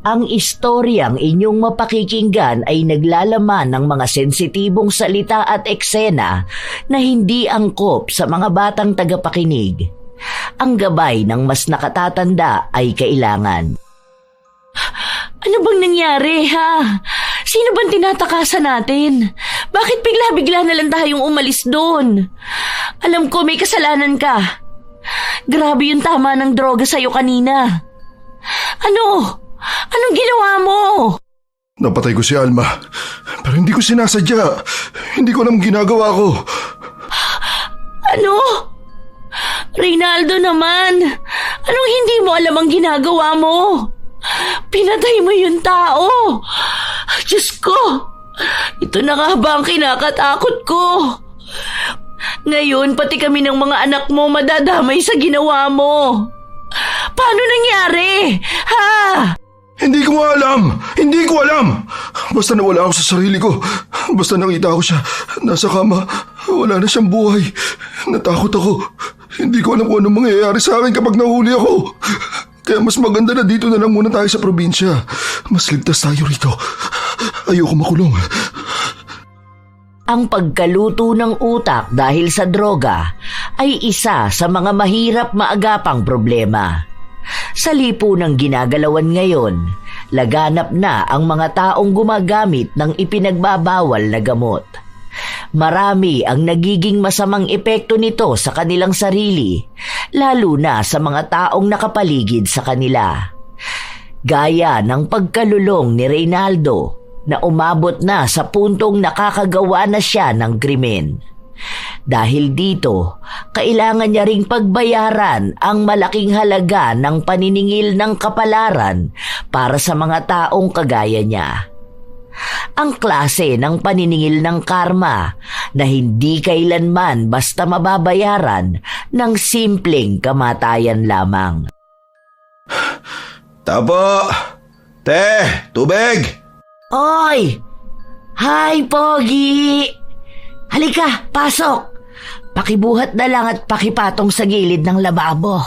Ang istoryang inyong mapakikinggan ay naglalaman ng mga sensitibong salita at eksena na hindi angkop sa mga batang tagapakinig. Ang gabay ng mas nakatatanda ay kailangan. Ano bang nangyari, ha? Sino bang tinatakasan natin? Bakit bigla-bigla na lang tayong umalis doon? Alam ko may kasalanan ka. Grabe yung tama ng droga sa'yo kanina. Ano? Anong ginawa mo? Napatay ko si Alma, pero hindi ko sinasadya. Hindi ko alam ginagawa ko. Ano? Reynaldo naman, anong hindi mo alam ang ginagawa mo? Pinatay mo yung tao. Diyos ko, ito na nga ba ang kinakatakot ko? Ngayon, pati kami ng mga anak mo madadamay sa ginawa mo. Paano nangyari? Ha? Hindi ko alam! Hindi ko alam! Basta nawala ako sa sarili ko. Basta nakita ko siya. Nasa kama. Wala na siyang buhay. Natakot ako. Hindi ko alam kung anong mangyayari sa akin kapag nahuli ako. Kaya mas maganda na dito na lang muna tayo sa probinsya. Mas ligtas tayo rito. Ayoko makulong. Ang pagkaluto ng utak dahil sa droga ay isa sa mga mahirap maagapang problema. Sa lipunang ginagalawan ngayon, laganap na ang mga taong gumagamit ng ipinagbabawal na gamot. Marami ang nagiging masamang epekto nito sa kanilang sarili, lalo na sa mga taong nakapaligid sa kanila. Gaya ng pagkalulong ni Reynaldo na umabot na sa puntong nakakagawa na siya ng krimen. Dahil dito, kailangan niya ring pagbayaran ang malaking halaga ng paniningil ng kapalaran para sa mga taong kagaya niya. Ang klase ng paniningil ng karma na hindi kailanman basta mababayaran ng simpleng kamatayan lamang. Tapo! Te! Tubig! Oy! Hi, Pogi! Halika, pasok! Pakibuhat na lang at pakipatong sa gilid ng lababo.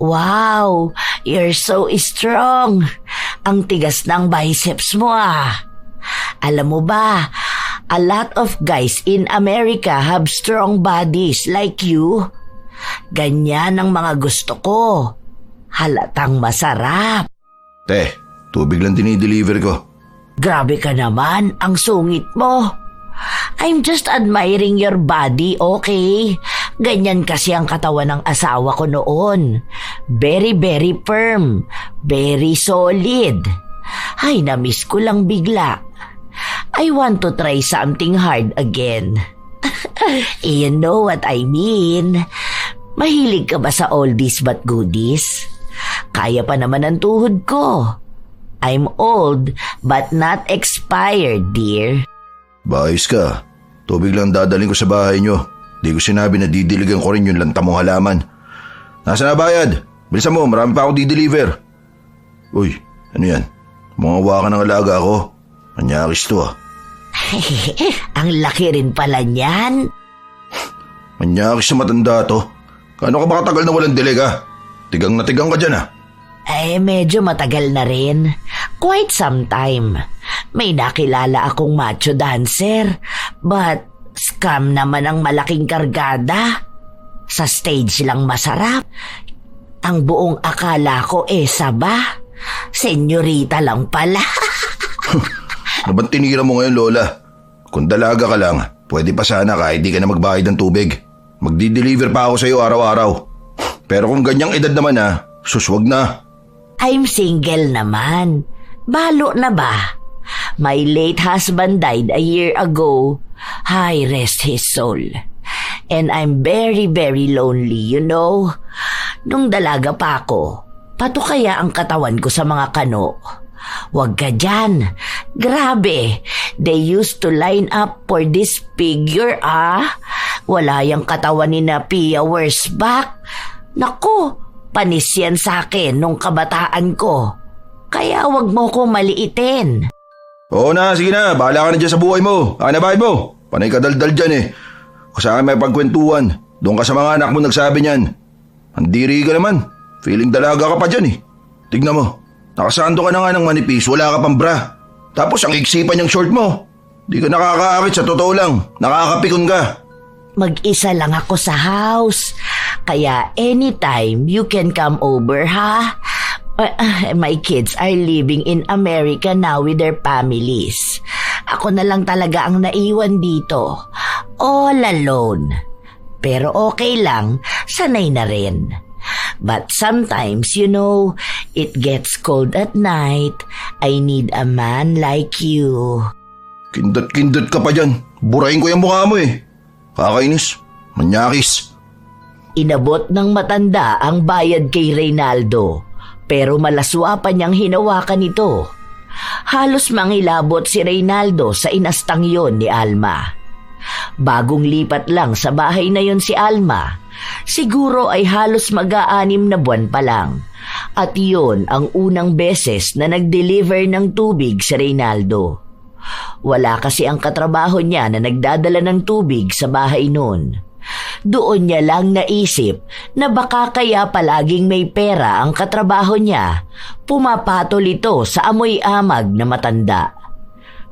Wow, you're so strong. Ang tigas ng biceps mo ah. Alam mo ba, a lot of guys in America have strong bodies like you. Ganyan ang mga gusto ko. Halatang masarap. Te, tubig lang dinideliver ko. Grabe ka naman, ang sungit mo. I'm just admiring your body, okay? Ganyan kasi ang katawan ng asawa ko noon. Very, very firm. Very solid. Ay, na-miss ko lang bigla. I want to try something hard again. You know what I mean. Mahilig ka ba sa oldies but goodies? Kaya pa naman ang tuhod ko. I'm old but not expired, dear. Bayos ka. Tubig lang dadaling ko sa bahay nyo. Di ko sinabi na didiligan ko rin yung lanta mong halaman. Nasaan na bayad? Bilisan mo, marami pa ako dideliver. Uy, ano yan? Mga hawakan ng alaga ko. Manyakis to ah. Ang laki rin pala niyan. Manyakis na matanda to. Kano ka ba katagal na walang dilig ah? Tigang na tigang ka dyan ah. Medyo matagal na rin. Quite some time. May nakilala akong macho dancer, but scam naman ang malaking kargada. Sa stage lang masarap. Ang buong akala ko saba. Senyorita lang pala. Ano bang tinira mo ngayon, Lola? Kung dalaga ka lang, pwede pa sana kahit di ka na magbayad ng tubig. Magdi-deliver pa ako sa'yo araw-araw. Pero kung ganyang edad naman suswag na. I'm single naman. Balo na ba? My late husband died a year ago. Hi, rest his soul. And I'm very, very lonely, you know. Nung dalaga pa ako, pato kaya ang katawan ko sa mga kano. Wag ka dyan. Grabe, they used to line up for this figure Wala yung katawan ni na Pia Wurzbach. Naku, panis yan sa akin nung kabataan ko. Kaya wag mo ko maliitin. Oo na, sige na. Bahala ka na dyan sa buhay mo. Akin na bahay mo. Panay ka daldal dyan Kung sa akin may pagkwentuhan, doon ka sa mga anak mo nagsabi niyan. Andiri ka naman. Feeling dalaga ka pa dyan Tignan mo. Nakasando ka na nga ng manipis, wala ka pang bra. Tapos ang iksipan niyang short mo. Di ka nakakaakit sa totoo lang. Nakakapikon ka. Mag-isa lang ako sa house. Kaya anytime you can come over, ha? My kids are living in America now with their families. Ako na lang talaga ang naiwan dito. All alone. Pero okay lang, sanay na rin. But sometimes, it gets cold at night. I need a man like you. Kindot ka pa dyan. Burahin ko yung mukha mo eh. Kakainis. Manyakis. Inabot ng matanda ang bayad kay Reynaldo, pero malaswa pa niyang hinawakan ito. Halos mangilabot si Reynaldo sa inastang yon ni Alma. Bagong lipat lang sa bahay na yon si Alma. Siguro ay halos mag-aanim na buwan pa lang. At yun ang unang beses na nag-deliver ng tubig si Reynaldo. Wala kasi ang katrabaho niya na nagdadala ng tubig sa bahay noon. Doon niya lang naisip na baka kaya palaging may pera ang katrabaho niya, pumapatol ito sa amoy amag na matanda.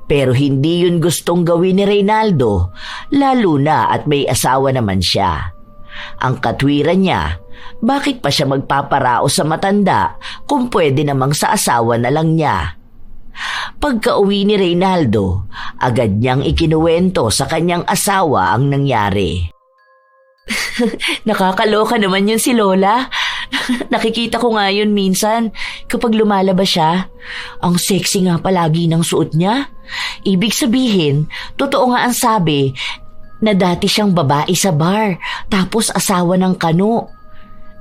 Pero hindi yun gustong gawin ni Reynaldo, lalo na at may asawa naman siya. Ang katwiran niya, bakit pa siya magpaparao sa matanda kung pwede namang sa asawa na lang niya? Pagka-uwi ni Reynaldo, agad niyang ikinuwento sa kanyang asawa ang nangyari. Nakakaloka naman yun si Lola. Nakikita ko nga yun minsan kapag lumalabas siya. Ang sexy nga palagi ng suot niya. Ibig sabihin, totoo nga ang sabi na dati siyang babae sa bar, tapos asawa ng kano.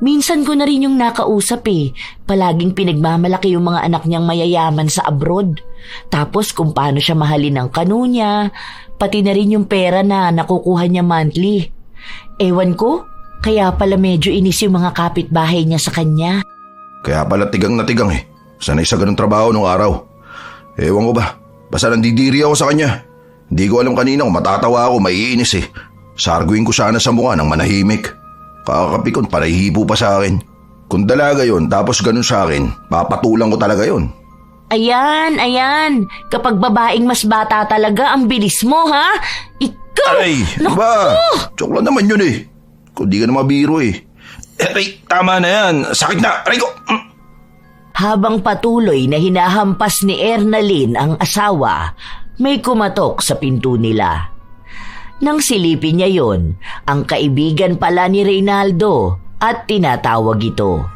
Minsan ko na rin yung nakausap eh. Palaging pinagmamalaki yung mga anak niyang mayayaman sa abroad. Tapos kung paano siya mahalin ng kano niya, pati na rin yung pera na nakukuha niya monthly. Ewan ko, kaya pala medyo inis yung mga kapitbahay niya sa kanya. Kaya pala tigang na tigang eh. Sanay sa ganung trabaho nung araw. Ewan ko ba, basta nandidiri ako sa kanya. Hindi ko alam kanina kung matatawa ako, maiinis eh. Sarguin ko sana sa mukha ng manahimik. Kakapikon, panahihipo pa sa akin. Kung dalaga yon tapos ganun sa akin, papatulang ko talaga yon. Ayan. Kapag babaeng mas bata talaga, ang bilis mo, ha? Ikaw! Aray, ba? Joke lang naman yun eh. Kung di ka na mabiro eh. Aray, tama na yan. Sakit na. Aray ko. Habang patuloy na hinahampas ni Ernalyn ang asawa, may kumatok sa pinto nila. Nang silipin niya yon, ang kaibigan pala ni Reynaldo at tinatawag ito.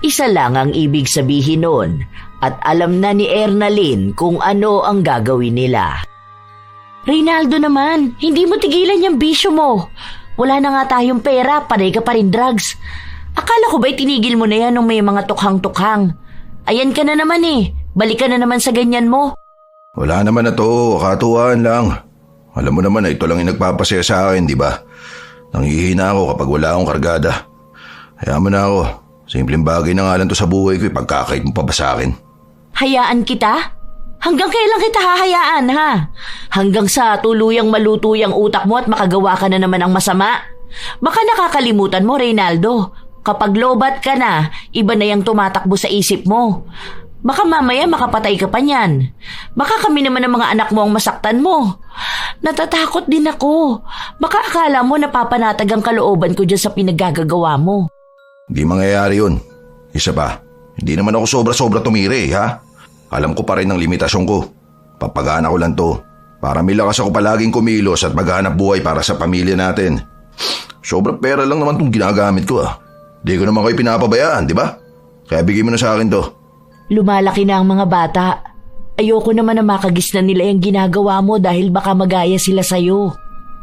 Isa lang ang ibig sabihin nun at alam na ni Ernalyn kung ano ang gagawin nila. Reynaldo naman, hindi mo tigilan yung bisyo mo. Wala na nga tayong pera, panay ka pa rin drugs. Akala ko ba'y tinigil mo na yan nung may mga tukhang-tukhang? Ayan ka na naman eh, balik ka na naman sa ganyan mo. Wala naman na to, katuwaan lang. Alam mo naman na ito lang yung nagpapasaya sa akin, di ba? Nanghihina ako kapag wala akong kargada. Hayaan mo na ako. Simpleng bagay na nga lang to sa buhay ko, pagkakait mo pa ba sa akin? Hayaan kita? Hanggang kailan kita hahayaan, ha? Hanggang sa tuluyang maluto yung utak mo at makagawa ka na naman ng masama? Baka nakakalimutan mo, Reynaldo. Kapag lobat ka na, iba na yung tumatakbo sa isip mo. Baka mamaya makapatay ka pa niyan. Baka kami naman ng mga anak mo ang masaktan mo. Natatakot din ako. Baka akala mo napapanatag ang kalooban ko dyan sa pinaggagawa mo. Hindi mangyayari yun. Isa pa, hindi naman ako sobra-sobra tumire, ha? Alam ko pa rin ang limitasyon ko. Papagana ko lang to. Para may lakas ako palaging kumilos at maghanap buhay para sa pamilya natin. Sobrang pera lang naman itong ginagamit ko, ah. Di ko naman kayo pinapabayaan, di ba? Kaya bigay mo na sa akin to. Lumalaki na ang mga bata. Ayoko naman na makagisnan nila yung ginagawa mo dahil baka magaya sila sa'yo.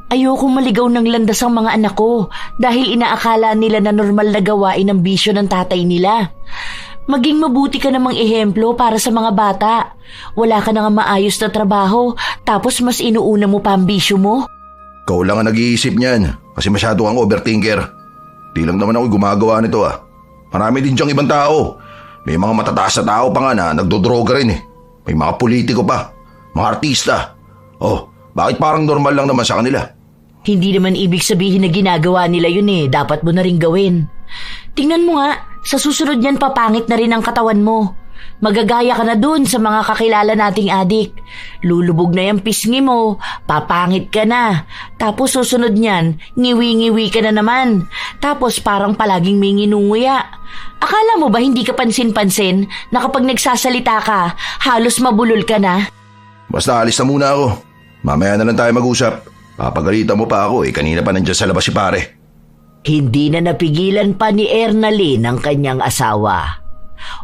Ayoko maligaw ng landas ang mga anak ko dahil inaakala nila na normal na gawain ang bisyo ng tatay nila. Maging mabuti ka namang ehemplo para sa mga bata. Wala ka na nga maayos na trabaho tapos mas inuuna mo pa ang bisyo mo. Ikaw lang ang nag-iisip niyan kasi masyado kang overthinker. Di lang naman ako gumagawa nito, ah. Marami din diyang ibang tao. May mga matataas na tao pa nga na nagdodroga rin eh. May mga politiko pa, mga artista. Oh, bakit parang normal lang naman sa kanila? Hindi naman ibig sabihin na ginagawa nila yun eh. Dapat mo na rin gawin. Tingnan mo nga, sa susunod niyan papangit na rin ang katawan mo. Magagaya ka na dun sa mga kakilala nating adik. Lulubog na yung pisngi mo, papangit ka na. Tapos susunod niyan, ngiwi-ngiwi ka na naman. Tapos parang palaging may nginunguya. Akala mo ba hindi ka pansin-pansin na kapag nagsasalita ka, halos mabulol ka na? Basta alis na muna ako. Mamaya na lang tayo mag-usap. Papagalitan mo pa ako kanina pa nandiyan sa labas si pare. Hindi na napigilan pa ni Ernalyn ang kanyang asawa.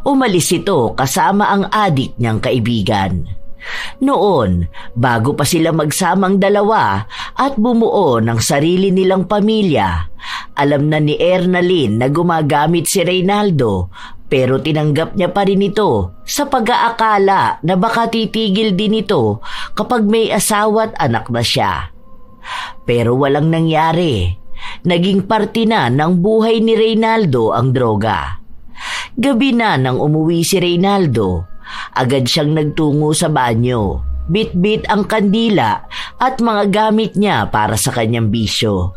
Umalis ito kasama ang adik niyang kaibigan. Noon, bago pa sila magsamang dalawa at bumuo ng sarili nilang pamilya, alam na ni Ernalyn na gumagamit si Reynaldo pero tinanggap niya pa rin ito sa pag-aakala na baka titigil din ito kapag may asawa at anak na siya. Pero walang nangyari. Naging parte na ng buhay ni Reynaldo ang droga. Gabi na nang umuwi si Reynaldo, agad siyang nagtungo sa banyo, bit-bit ang kandila at mga gamit niya para sa kanyang bisyo.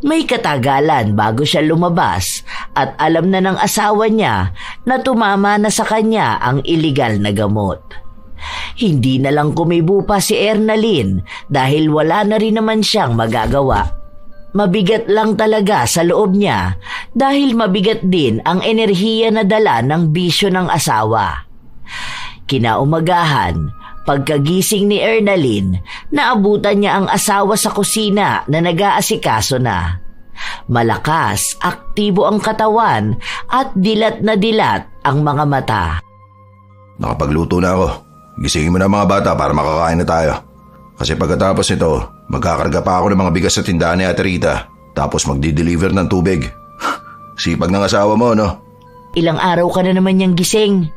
May katagalan bago siya lumabas at alam na ng asawa niya na tumama na sa kanya ang iligal na gamot. Hindi na lang kumibo pa si Ernalyn dahil wala na rin naman siyang magagawa. Mabigat lang talaga sa loob niya dahil mabigat din ang enerhiya na dala ng bisyo ng asawa. Kinaumagahan, pagkagising ni Ernalyn, naabutan niya ang asawa sa kusina na nag-aasikaso na. Malakas, aktibo ang katawan at dilat na dilat ang mga mata. Nakapagluto na ako. Gisingin mo na mga bata para makakain na tayo. Kasi pagkatapos nito, magkakarga pa ako ng mga bigas sa tindahan ni Ate Rita. Tapos magdi-deliver ng tubig. Sipag ng asawa mo, no? Ilang araw ka na naman niyang gising.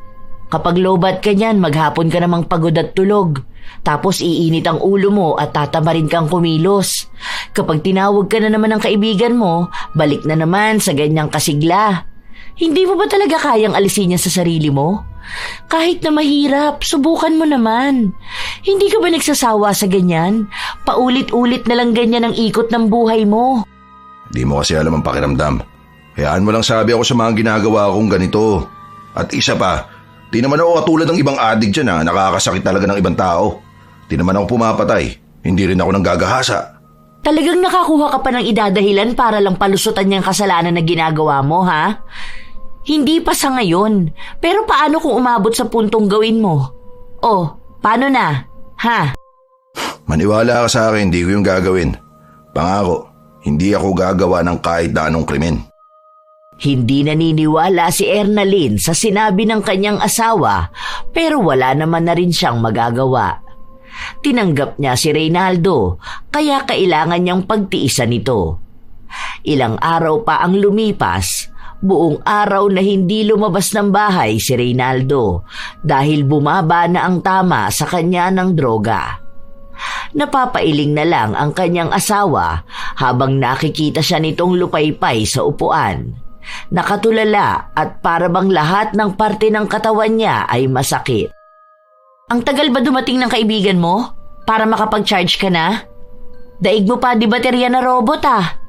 Kapag lobat ka niyan, maghapon ka namang pagod at tulog. Tapos iinit ang ulo mo at tatamarin kang kumilos. Kapag tinawag ka na naman ng kaibigan mo, balik na naman sa ganyang kasigla. Hindi mo ba talaga kayang alisin niya sa sarili mo? Kahit na mahirap, subukan mo naman. Hindi ka ba nagsasawa sa ganyan? Paulit-ulit na lang ganyan ang ikot ng buhay mo. Di mo kasi alam ang pakiramdam. Hayaan mo lang sabi ako sa mga ginagawa kong ganito. At isa pa, di naman ako katulad ng ibang addict dyan na nakakasakit talaga ng ibang tao. Di naman ako pumapatay. Hindi rin ako nanggagahasa. Talagang nakakuha ka pa ng idadahilan para lang palusutan niyang kasalanan na ginagawa mo, ha? Hindi pa sa ngayon. Pero paano kung umabot sa puntong gawin mo? Oh, paano na? Ha? Maniwala ka sa akin, hindi ko yung gagawin. Pangako, hindi ako gagawa ng kahit na anong krimen. Hindi naniniwala si Ernalyn sa sinabi ng kanyang asawa pero wala naman na rin siyang magagawa. Tinanggap niya si Reynaldo kaya kailangan niyang pagtiisan ito. Ilang araw pa ang lumipas. Buong araw na hindi lumabas ng bahay si Reynaldo dahil bumaba na ang tama sa kanya ng droga. Napapailing na lang ang kanyang asawa habang nakikita siya nitong lupaypay sa upuan. Nakatulala at parabang lahat ng parte ng katawan niya ay masakit. Ang tagal ba dumating ng kaibigan mo para makapag-charge ka na? Daig mo pa di baterya na robot ah.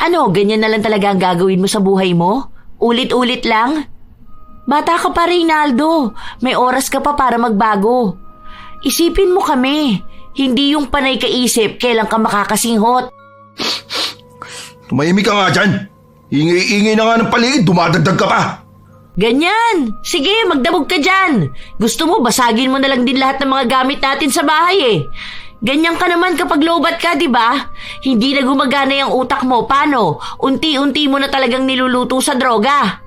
Ano, ganyan na lang talaga ang gagawin mo sa buhay mo? Ulit-ulit lang? Bata ka pa, Reynaldo. May oras ka pa para magbago. Isipin mo kami. Hindi yung panay kaisip kailan ka makakasinghot. Tumahimik ka nga dyan. Ingay-ingay na nga ng paligid, dumadagdag ka pa. Ganyan. Sige, magdabog ka dyan. Gusto mo, basagin mo na lang din lahat ng mga gamit natin sa bahay eh. Ganyan ka naman kapag lobat ka, di ba? Hindi na gumagana yung utak mo. Paano? Unti-unti mo na talagang niluluto sa droga.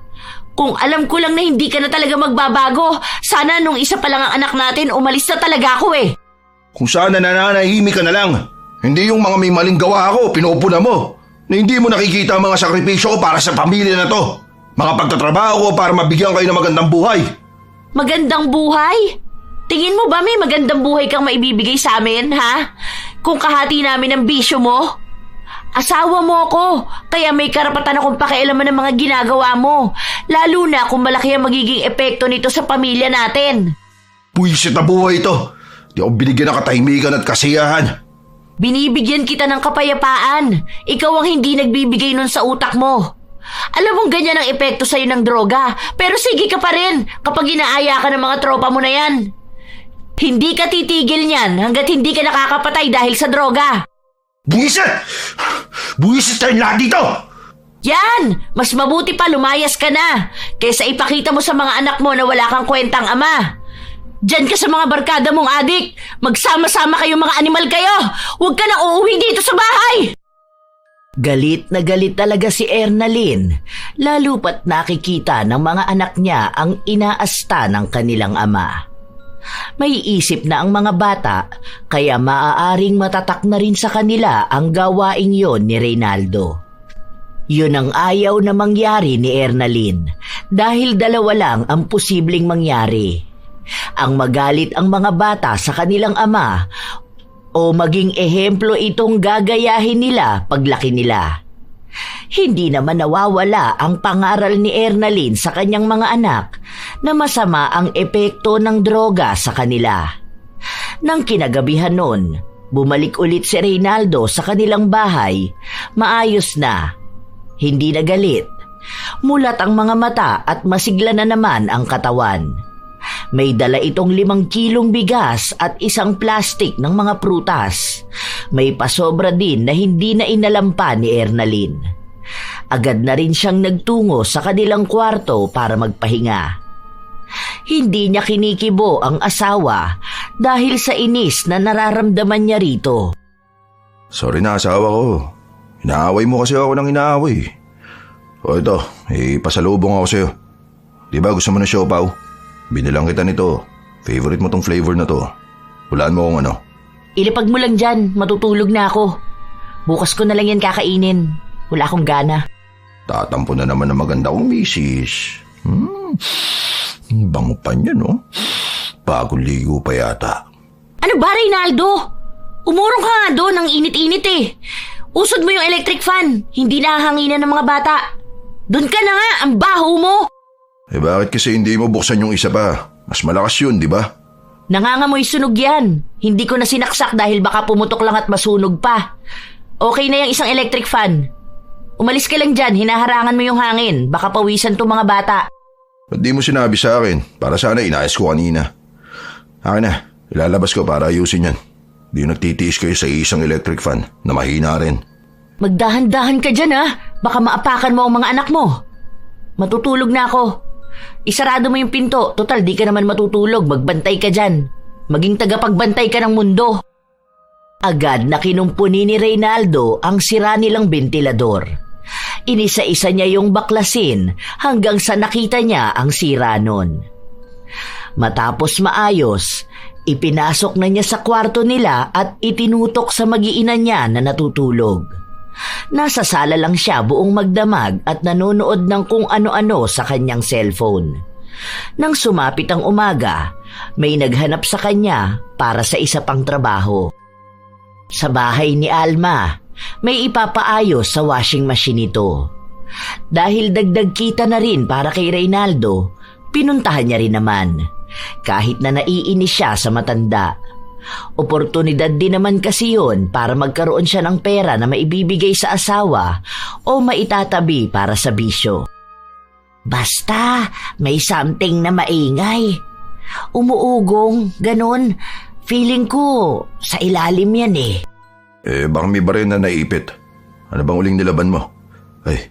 Kung alam ko lang na hindi ka na talaga magbabago, sana nung isa pa lang ang anak natin, umalis na talaga ako eh. Kung sana nananahimik ka na lang. Hindi yung mga may maling gawa ako, pinupuna mo. Na hindi mo nakikita ang mga sakripisyo ko para sa pamilya na to. Mga pagtatrabaho ko para mabigyan kayo ng magandang buhay. Magandang buhay? Tingin mo ba may magandang buhay kang maibibigay sa amin, ha? Kung kahati namin ang bisyo mo? Asawa mo ako, kaya may karapatan akong pakialaman ng mga ginagawa mo. Lalo na kung malaki ang magiging epekto nito sa pamilya natin. Buwisit na buhay ito. Di ako binigyan ng katahimikan at kasiyahan. Binibigyan kita ng kapayapaan. Ikaw ang hindi nagbibigay nun sa utak mo. Alam mong ganyan ang epekto sa'yo ng droga, pero sige ka pa rin kapag inaaya ka ng mga tropa mo na yan. Hindi ka titigil niyan hanggat hindi ka nakakapatay dahil sa droga. Buwisit! Buwisit tayong lahat dito! Yan! Mas mabuti pa lumayas ka na kaysa ipakita mo sa mga anak mo na wala kang kwentang ama. Diyan ka sa mga barkada mong adik. Magsama-sama kayong mga animal kayo. Huwag ka na uuwi dito sa bahay. Galit na galit talaga si Ernalyn, lalo pat nakikita ng mga anak niya ang inaasta ng kanilang ama. May isip na ang mga bata, kaya maaaring matatak na rin sa kanila ang gawaing yon ni Reynaldo. Yun ang ayaw na mangyari ni Ernalyn dahil dalawa lang ang posibleng mangyari. Ang magalit ang mga bata sa kanilang ama o maging ehemplo itong gagayahin nila paglaki nila. Hindi naman nawawala ang pangaral ni Ernalyn sa kanyang mga anak na masama ang epekto ng droga sa kanila. Nang kinagabihan nun, bumalik ulit si Reynaldo sa kanilang bahay, maayos na. Hindi na galit. Mulat ang mga mata at masigla na naman ang katawan. May dala itong 5 kilong bigas at isang plastik ng mga prutas. May pasobra din na hindi na inalampa ni Ernalyn. Agad na rin siyang nagtungo sa kanilang kwarto para magpahinga. Hindi niya kinikibo ang asawa dahil sa inis na nararamdaman niya rito. Sorry na, asawa ko. Inaaway mo kasi ako ng inaaway. O ito, pasalubong ako sa'yo. Di ba gusto mo ng siopaw? Binilang kita nito. Favorite mo tong flavor na to. Hulaan mo kung ano. Ilipag mo lang dyan, matutulog na ako. Bukas ko na lang yan kakainin. Wala akong gana. Tatampo na naman na maganda kong misis. Bango pa niya, no? Bagong ligo pa yata. Ano ba, Reynaldo? Umurong ka nga doon, ang init-init eh. Usod mo yung electric fan, hindi nahahanginan ng mga bata. Doon ka na nga, ang baho mo. Bakit kasi hindi mo buksan yung isa pa? Mas malakas yun, di ba? Nangangamoy sunog yan. Hindi ko na sinaksak dahil baka pumutok lang at masunog pa. Okay na yung isang electric fan. Umalis ka lang dyan, hinaharangan mo yung hangin. Baka pawisan tong mga bata. Ba't di mo sinabi sa akin? Para sana inayos ko kanina. Akin na, ilalabas ko para ayusin yan. Di nagtitiis kayo sa isang electric fan na mahina rin. Magdahan-dahan ka dyan ha. Baka maapakan mo ang mga anak mo. Matutulog na ako. Isarado mo yung pinto. Total, di ka naman matutulog. Magbantay ka dyan. Maging tagapagbantay ka ng mundo. Agad na kinumpuni ni Reynaldo ang sira nilang bentilador. Inisa-isa niya yung baklasin hanggang sa nakita niya ang sira nun. Matapos maayos, ipinasok na niya sa kwarto nila at itinutok sa mag-iina niya na natutulog. Nasa sala lang siya buong magdamag at nanonood ng kung ano-ano sa kanyang cellphone. Nang sumapit ang umaga, may naghanap sa kanya para sa isa pang trabaho. Sa bahay ni Alma, may ipapaayos sa washing machine ito. Dahil dagdag kita na rin para kay Reynaldo, pinuntahan niya rin naman. Kahit na naiinis siya sa matanda. Oportunidad din naman kasi yun para magkaroon siya ng pera na maibibigay sa asawa o maitatabi para sa bisyo. Basta may something na maingay. Umuugong, ganun. Feeling ko sa ilalim yan eh. Baka may baril na naipit. Ano bang uling nilaban mo? Ay,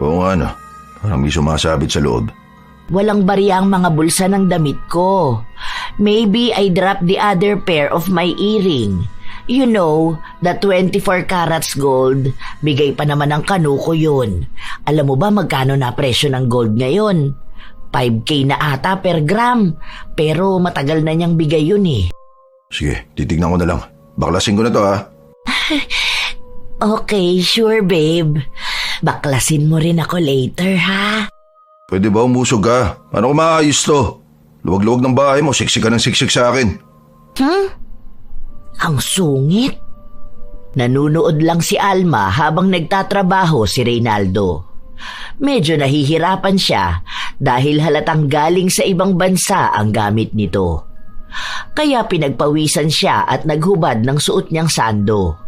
oo nga no. Parang may sumasabit sa loob. Walang barya ang mga bulsa ng damit ko. Maybe I dropped the other pair of my earring. You know, the 24 carats gold. Bigay pa naman ng kanuko yun. Alam mo ba magkano na presyo ng gold ngayon? 5K na ata per gram. Pero matagal na niyang bigay yun eh. Sige, titignan ko na lang. Baklasin ko na to ha. Okay, sure babe. Baklasin mo rin ako later ha. Pwede ba umusog ka? Paano ko maayos to? Luwag-luwag ng bahay mo, siksik ka ng siksik sa akin. Ang sungit. Nanunood lang si Alma habang nagtatrabaho si Reynaldo. Medyo nahihirapan siya dahil halatang galing sa ibang bansa ang gamit nito. Kaya pinagpawisan siya at naghubad ng suot niyang sando.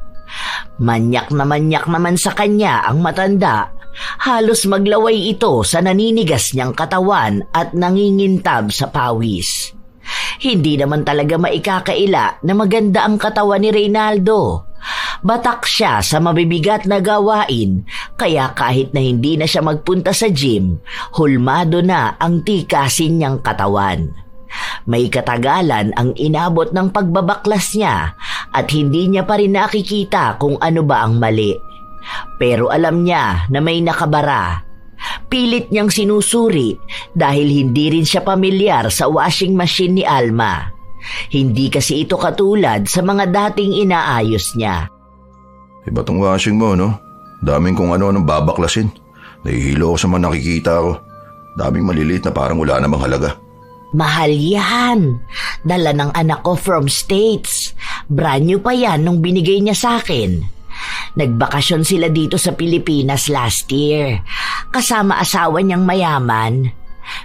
Manyak naman sa kanya ang matanda Halos maglaway ito sa naninigas niyang katawan at nangingintab sa pawis. Hindi naman talaga maikakaila na maganda ang katawan ni Reynaldo. Batak siya sa mabibigat na gawain, kaya kahit na hindi na siya magpunta sa gym, hulmado na ang tikasin niyang katawan. May katagalan ang inabot ng pagbabaklas niya at hindi niya pa rin nakikita kung ano ba ang mali. Pero alam niya na may nakabara. Pilit niyang sinusuri dahil hindi rin siya pamilyar sa washing machine ni Alma. Hindi kasi ito katulad sa mga dating inaayos niya. Iba tong washing mo, no? Daming kung ano-anong babaklasin. Nahihilo ako sa mga nakikita ko. Daming maliliit na parang wala namang halaga. Mahal yan. Dala ng anak ko from States. Brand new pa yan nung binigay niya sa akin. Nagbakasyon sila dito sa Pilipinas last year. Kasama asawa niyang mayaman.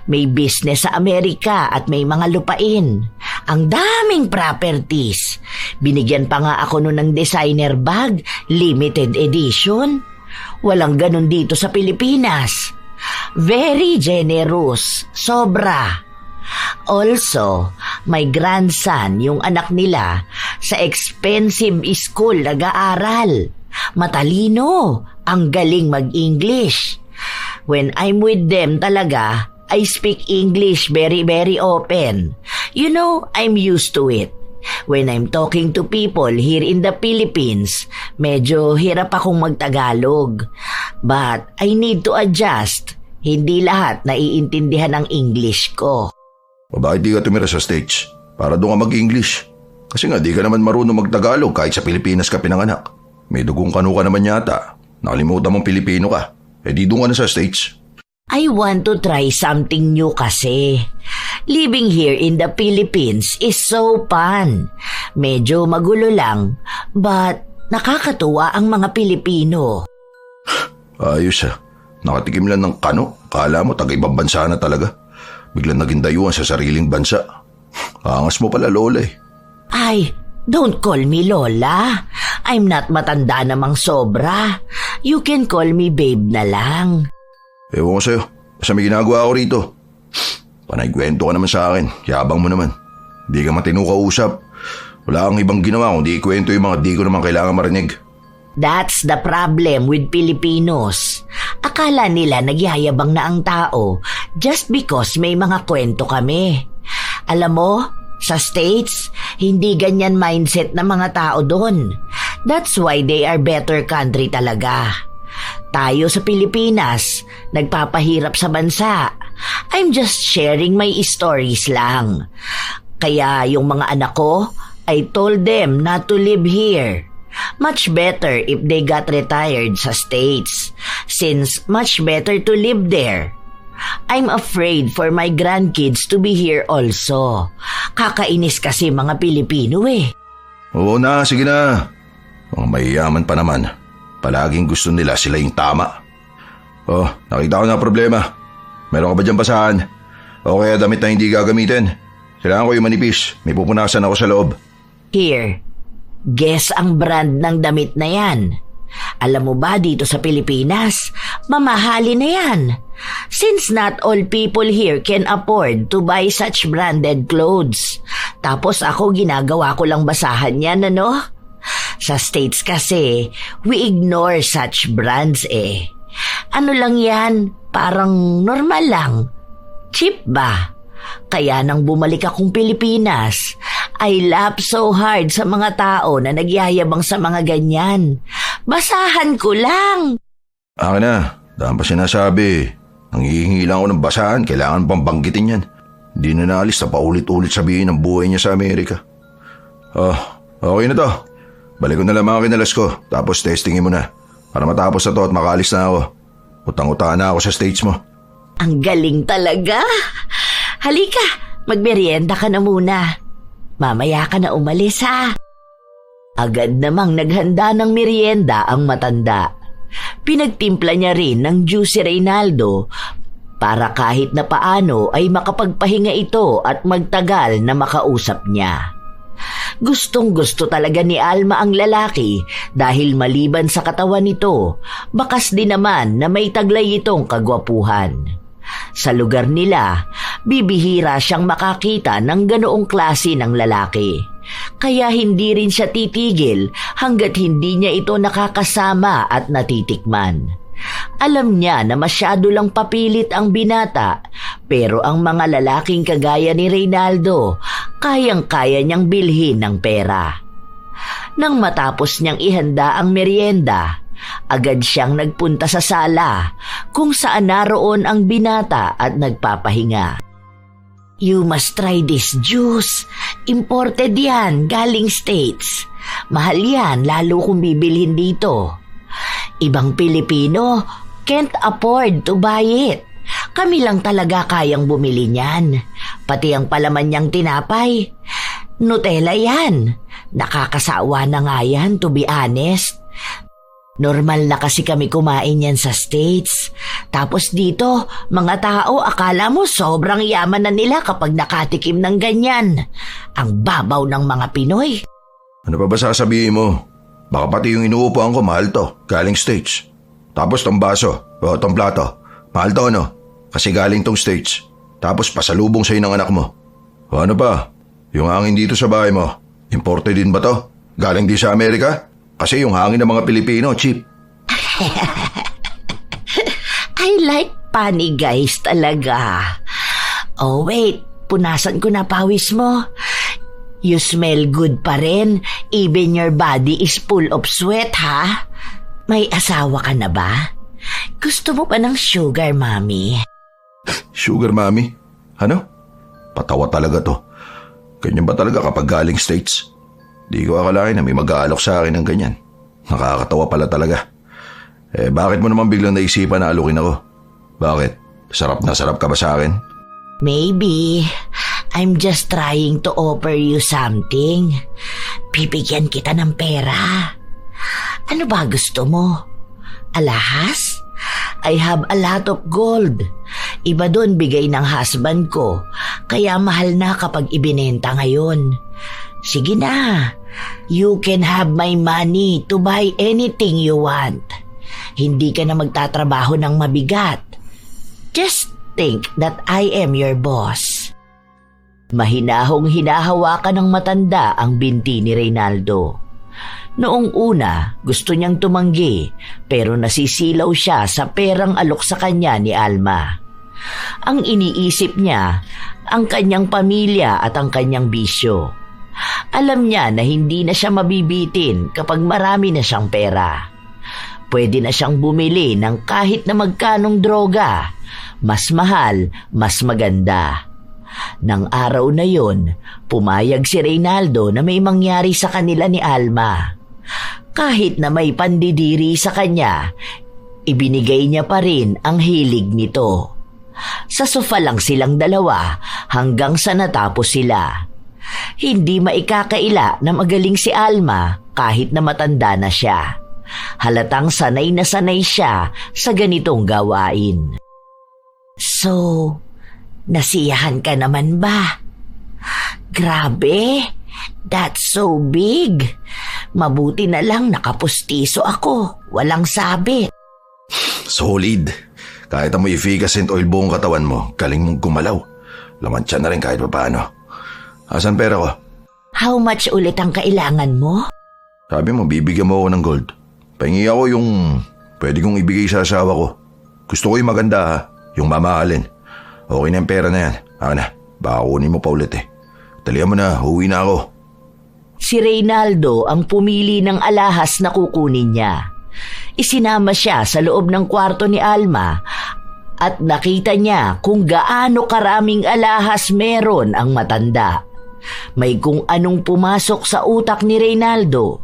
May business sa Amerika at may mga lupain. Ang daming properties. Binigyan pa nga ako nun ng designer bag, limited edition. Walang ganun dito sa Pilipinas. Very generous, sobra. Also, my grandson, yung anak nila, sa expensive school nag-aaral. Matalino, ang galing mag-English. When I'm with them talaga, I speak English very, very open. You know, I'm used to it. When I'm talking to people here in the Philippines, medyo hirap akong magtagalog. But I need to adjust. Hindi lahat naiintindihan ang English ko. O bakit di ka tumira sa States? Para doon ka mag-English. Kasi nga di ka naman marunong magtagalog kahit sa Pilipinas ka pinanganak. May dugong kanu ka naman yata. Nakalimutan mong Pilipino ka. Eh di doon ka na sa States. I want to try something new kasi. Living here in the Philippines is so fun. Medyo magulo lang, but nakakatuwa ang mga Pilipino. Ayos ah. Nakatikim lang ng kano. Kala mo taga-ibang bansa na talaga. Biglang naging dayuhan sa sariling bansa. Angas mo pala, Lola eh. Ay, don't call me Lola. I'm not matanda namang sobra. You can call me babe na lang. Ewan ko sa'yo. Basta may ginagawa ako rito. Panay-kwento ka naman sa akin. Yabang mo naman. Di ka matino kausap. Wala kang ibang ginawa kundi ikwento yung mga di ko naman kailangan marinig. That's the problem with Filipinos. Akala nila nagyayabang na ang tao just because may mga kwento kami. Alam mo, sa States, hindi ganyan mindset ng mga tao doon. That's why they are better country talaga. Tayo sa Pilipinas, nagpapahirap sa bansa. I'm just sharing my stories lang. Kaya yung mga anak ko, I told them not to live here. Much better if they got retired sa States, since much better to live there. I'm afraid for my grandkids to be here also. Kakainis kasi mga Pilipino eh. Oo na, sige na. Mga mayayaman pa naman. Palaging gusto nila sila yung tama. Oh, nakita ko na problema. Meron ka ba dyan basahan? O kaya damit na hindi gagamitin? Kailangan ko yung manipis. May pupunasan ako sa loob. Here. Guess ang brand ng damit na yan. Alam mo ba dito sa Pilipinas, mamahali na yan. Since not all people here can afford to buy such branded clothes. Tapos ako ginagawa ko lang basahan yan, ano? Sa States kasi, we ignore such brands eh. Ano lang yan, parang normal lang. Cheap ba? Kaya nang bumalik akong Pilipinas, I laugh so hard sa mga tao na nagyayabang sa mga ganyan. Basahan ko lang. Akin na, dahil pa sinasabi. Nanghihingi lang ako ng basahan, kailangan pang banggitin yan. Hindi na naalis na paulit-ulit sabihin ang buhay niya sa Amerika. Oh, okay na to. Balik ko na lang mga kinalas ko, tapos testingin mo na. Para matapos na to at makaalis na ako. Utang-utang na ako sa States mo. Ang galing talaga. Halika, magmerienda ka na muna. Mamaya ka na umalis ha. Agad namang naghanda ng merienda ang matanda. Pinagtimpla niya rin ng juice si Reynaldo para kahit na paano ay makapagpahinga ito at magtagal na makausap niya. Gustong-gusto talaga ni Alma ang lalaki dahil maliban sa katawan nito, bakas din naman na may taglay itong kagwapuhan. Sa lugar nila, bibihira siyang makakita ng ganoong klase ng lalaki. Kaya hindi rin siya titigil hanggat hindi niya ito nakakasama at natitikman. Alam niya na masyado lang papilit ang binata, pero ang mga lalaking kagaya ni Reynaldo, kayang-kaya niyang bilhin ng pera. Nang matapos niyang ihanda ang merienda, agad siyang nagpunta sa sala kung saan naroon ang binata at nagpapahinga. "You must try this juice. Imported yan, galing States. Mahal yan, lalo kung bibilhin dito. Ibang Pilipino can't afford to buy it. Kami lang talaga kayang bumili niyan. Pati ang palaman niyang tinapay. Nutella yan. Nakakasawa na nga yan, to be honest. Normal na kasi kami kumain yan sa States. Tapos dito, mga tao akala mo sobrang yaman na nila kapag nakatikim ng ganyan. Ang babaw ng mga Pinoy." Ano pa ba sasabihin mo? Baka pati yung inuupuan ko mahal to, galing States. Tapos tong baso, o tong plato, mahal to ano? Kasi galing tong States. Tapos pasalubong sa'yo ng anak mo. O ano pa? Yung hangin dito sa bahay mo, imported din ba to? Galing din sa Amerika? Kasi yung hangin ng mga Pilipino, cheap. I like funny guys talaga. Oh wait, punasan ko na pawis mo. You smell good pa rin, even your body is full of sweat, ha? May asawa ka na ba? Gusto mo pa ng sugar, mami? Sugar mami? Ano? Patawa talaga to. Ganyan ba talaga kapag galing States? Di ko akalain na may mag-aalok sa akin ng ganyan. Nakakatawa pala talaga. Bakit mo naman biglang naisipan na alukin ako? Bakit? Sarap na sarap ka ba sa akin? Maybe. I'm just trying to offer you something. Bibigyan kita ng pera. Ano ba gusto mo? Alahas? I have a lot of gold. Iba doon bigay ng husband ko, kaya mahal na kapag ibinenta ngayon. Sige na, you can have my money to buy anything you want. Hindi ka na magtatrabaho ng mabigat. Just think that I am your boss. Mahinahong hinahawakan ng matanda ang binti ni Reynaldo. Noong una, gusto niyang tumanggi pero nasisilaw siya sa perang alok sa kanya ni Alma. Ang iniisip niya, ang kanyang pamilya at ang kanyang bisyo. Alam niya na hindi na siya mabibitin kapag marami na siyang pera. Pwede na siyang bumili ng kahit na magkanong droga. Mas mahal, mas maganda. Nang araw na yon, pumayag si Reynaldo na may mangyari sa kanila ni Alma. Kahit na may pandidiri sa kanya, ibinigay niya pa rin ang hilig nito. Sa sofa lang silang dalawa hanggang sa natapos sila. Hindi maikakaila na magaling si Alma kahit na matanda na siya. Halatang sanay na sanay siya sa ganitong gawain. So, nasiyahan ka naman ba? Grabe, that's so big. Mabuti na lang nakapustiso ako, walang sabit. Solid. Kahit amoy efficacent oil buong katawan mo, galing mong gumalaw. Laman siya na rin kahit paano. Asan pera ko? How much ulit ang kailangan mo? Sabi mo, bibigyan mo ako ng gold. Pahingi ako yung pwede kong ibigay sa asawa ko. Gusto ko yung maganda ha, yung mamahalin. Okay na yung pera na yan. Ako na, baka kunin mo pa ulit eh. Talihan mo na, uwi na ako. Si Reynaldo ang pumili ng alahas na kukunin niya. Isinama siya sa loob ng kwarto ni Alma at nakita niya kung gaano karaming alahas meron ang matanda. May kung anong pumasok sa utak ni Reynaldo.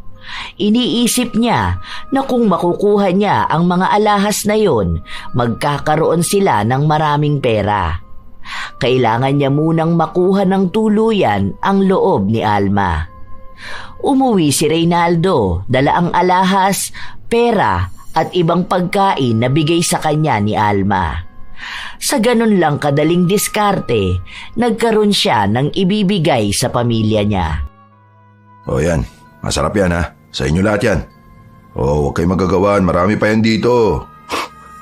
Iniisip niya na kung makukuha niya ang mga alahas na yon, magkakaroon sila ng maraming pera. Kailangan niya munang makuha ng tuluyan ang loob ni Alma. Umuwi si Reynaldo, dala ang alahas, pera at ibang pagkain na bigay sa kanya ni Alma. Sa ganun lang kadaling diskarte, nagkaroon siya ng ibibigay sa pamilya niya. O yan, masarap yan ha. Sa inyo lahat yan. O huwag kayong magagawan, marami pa yan dito.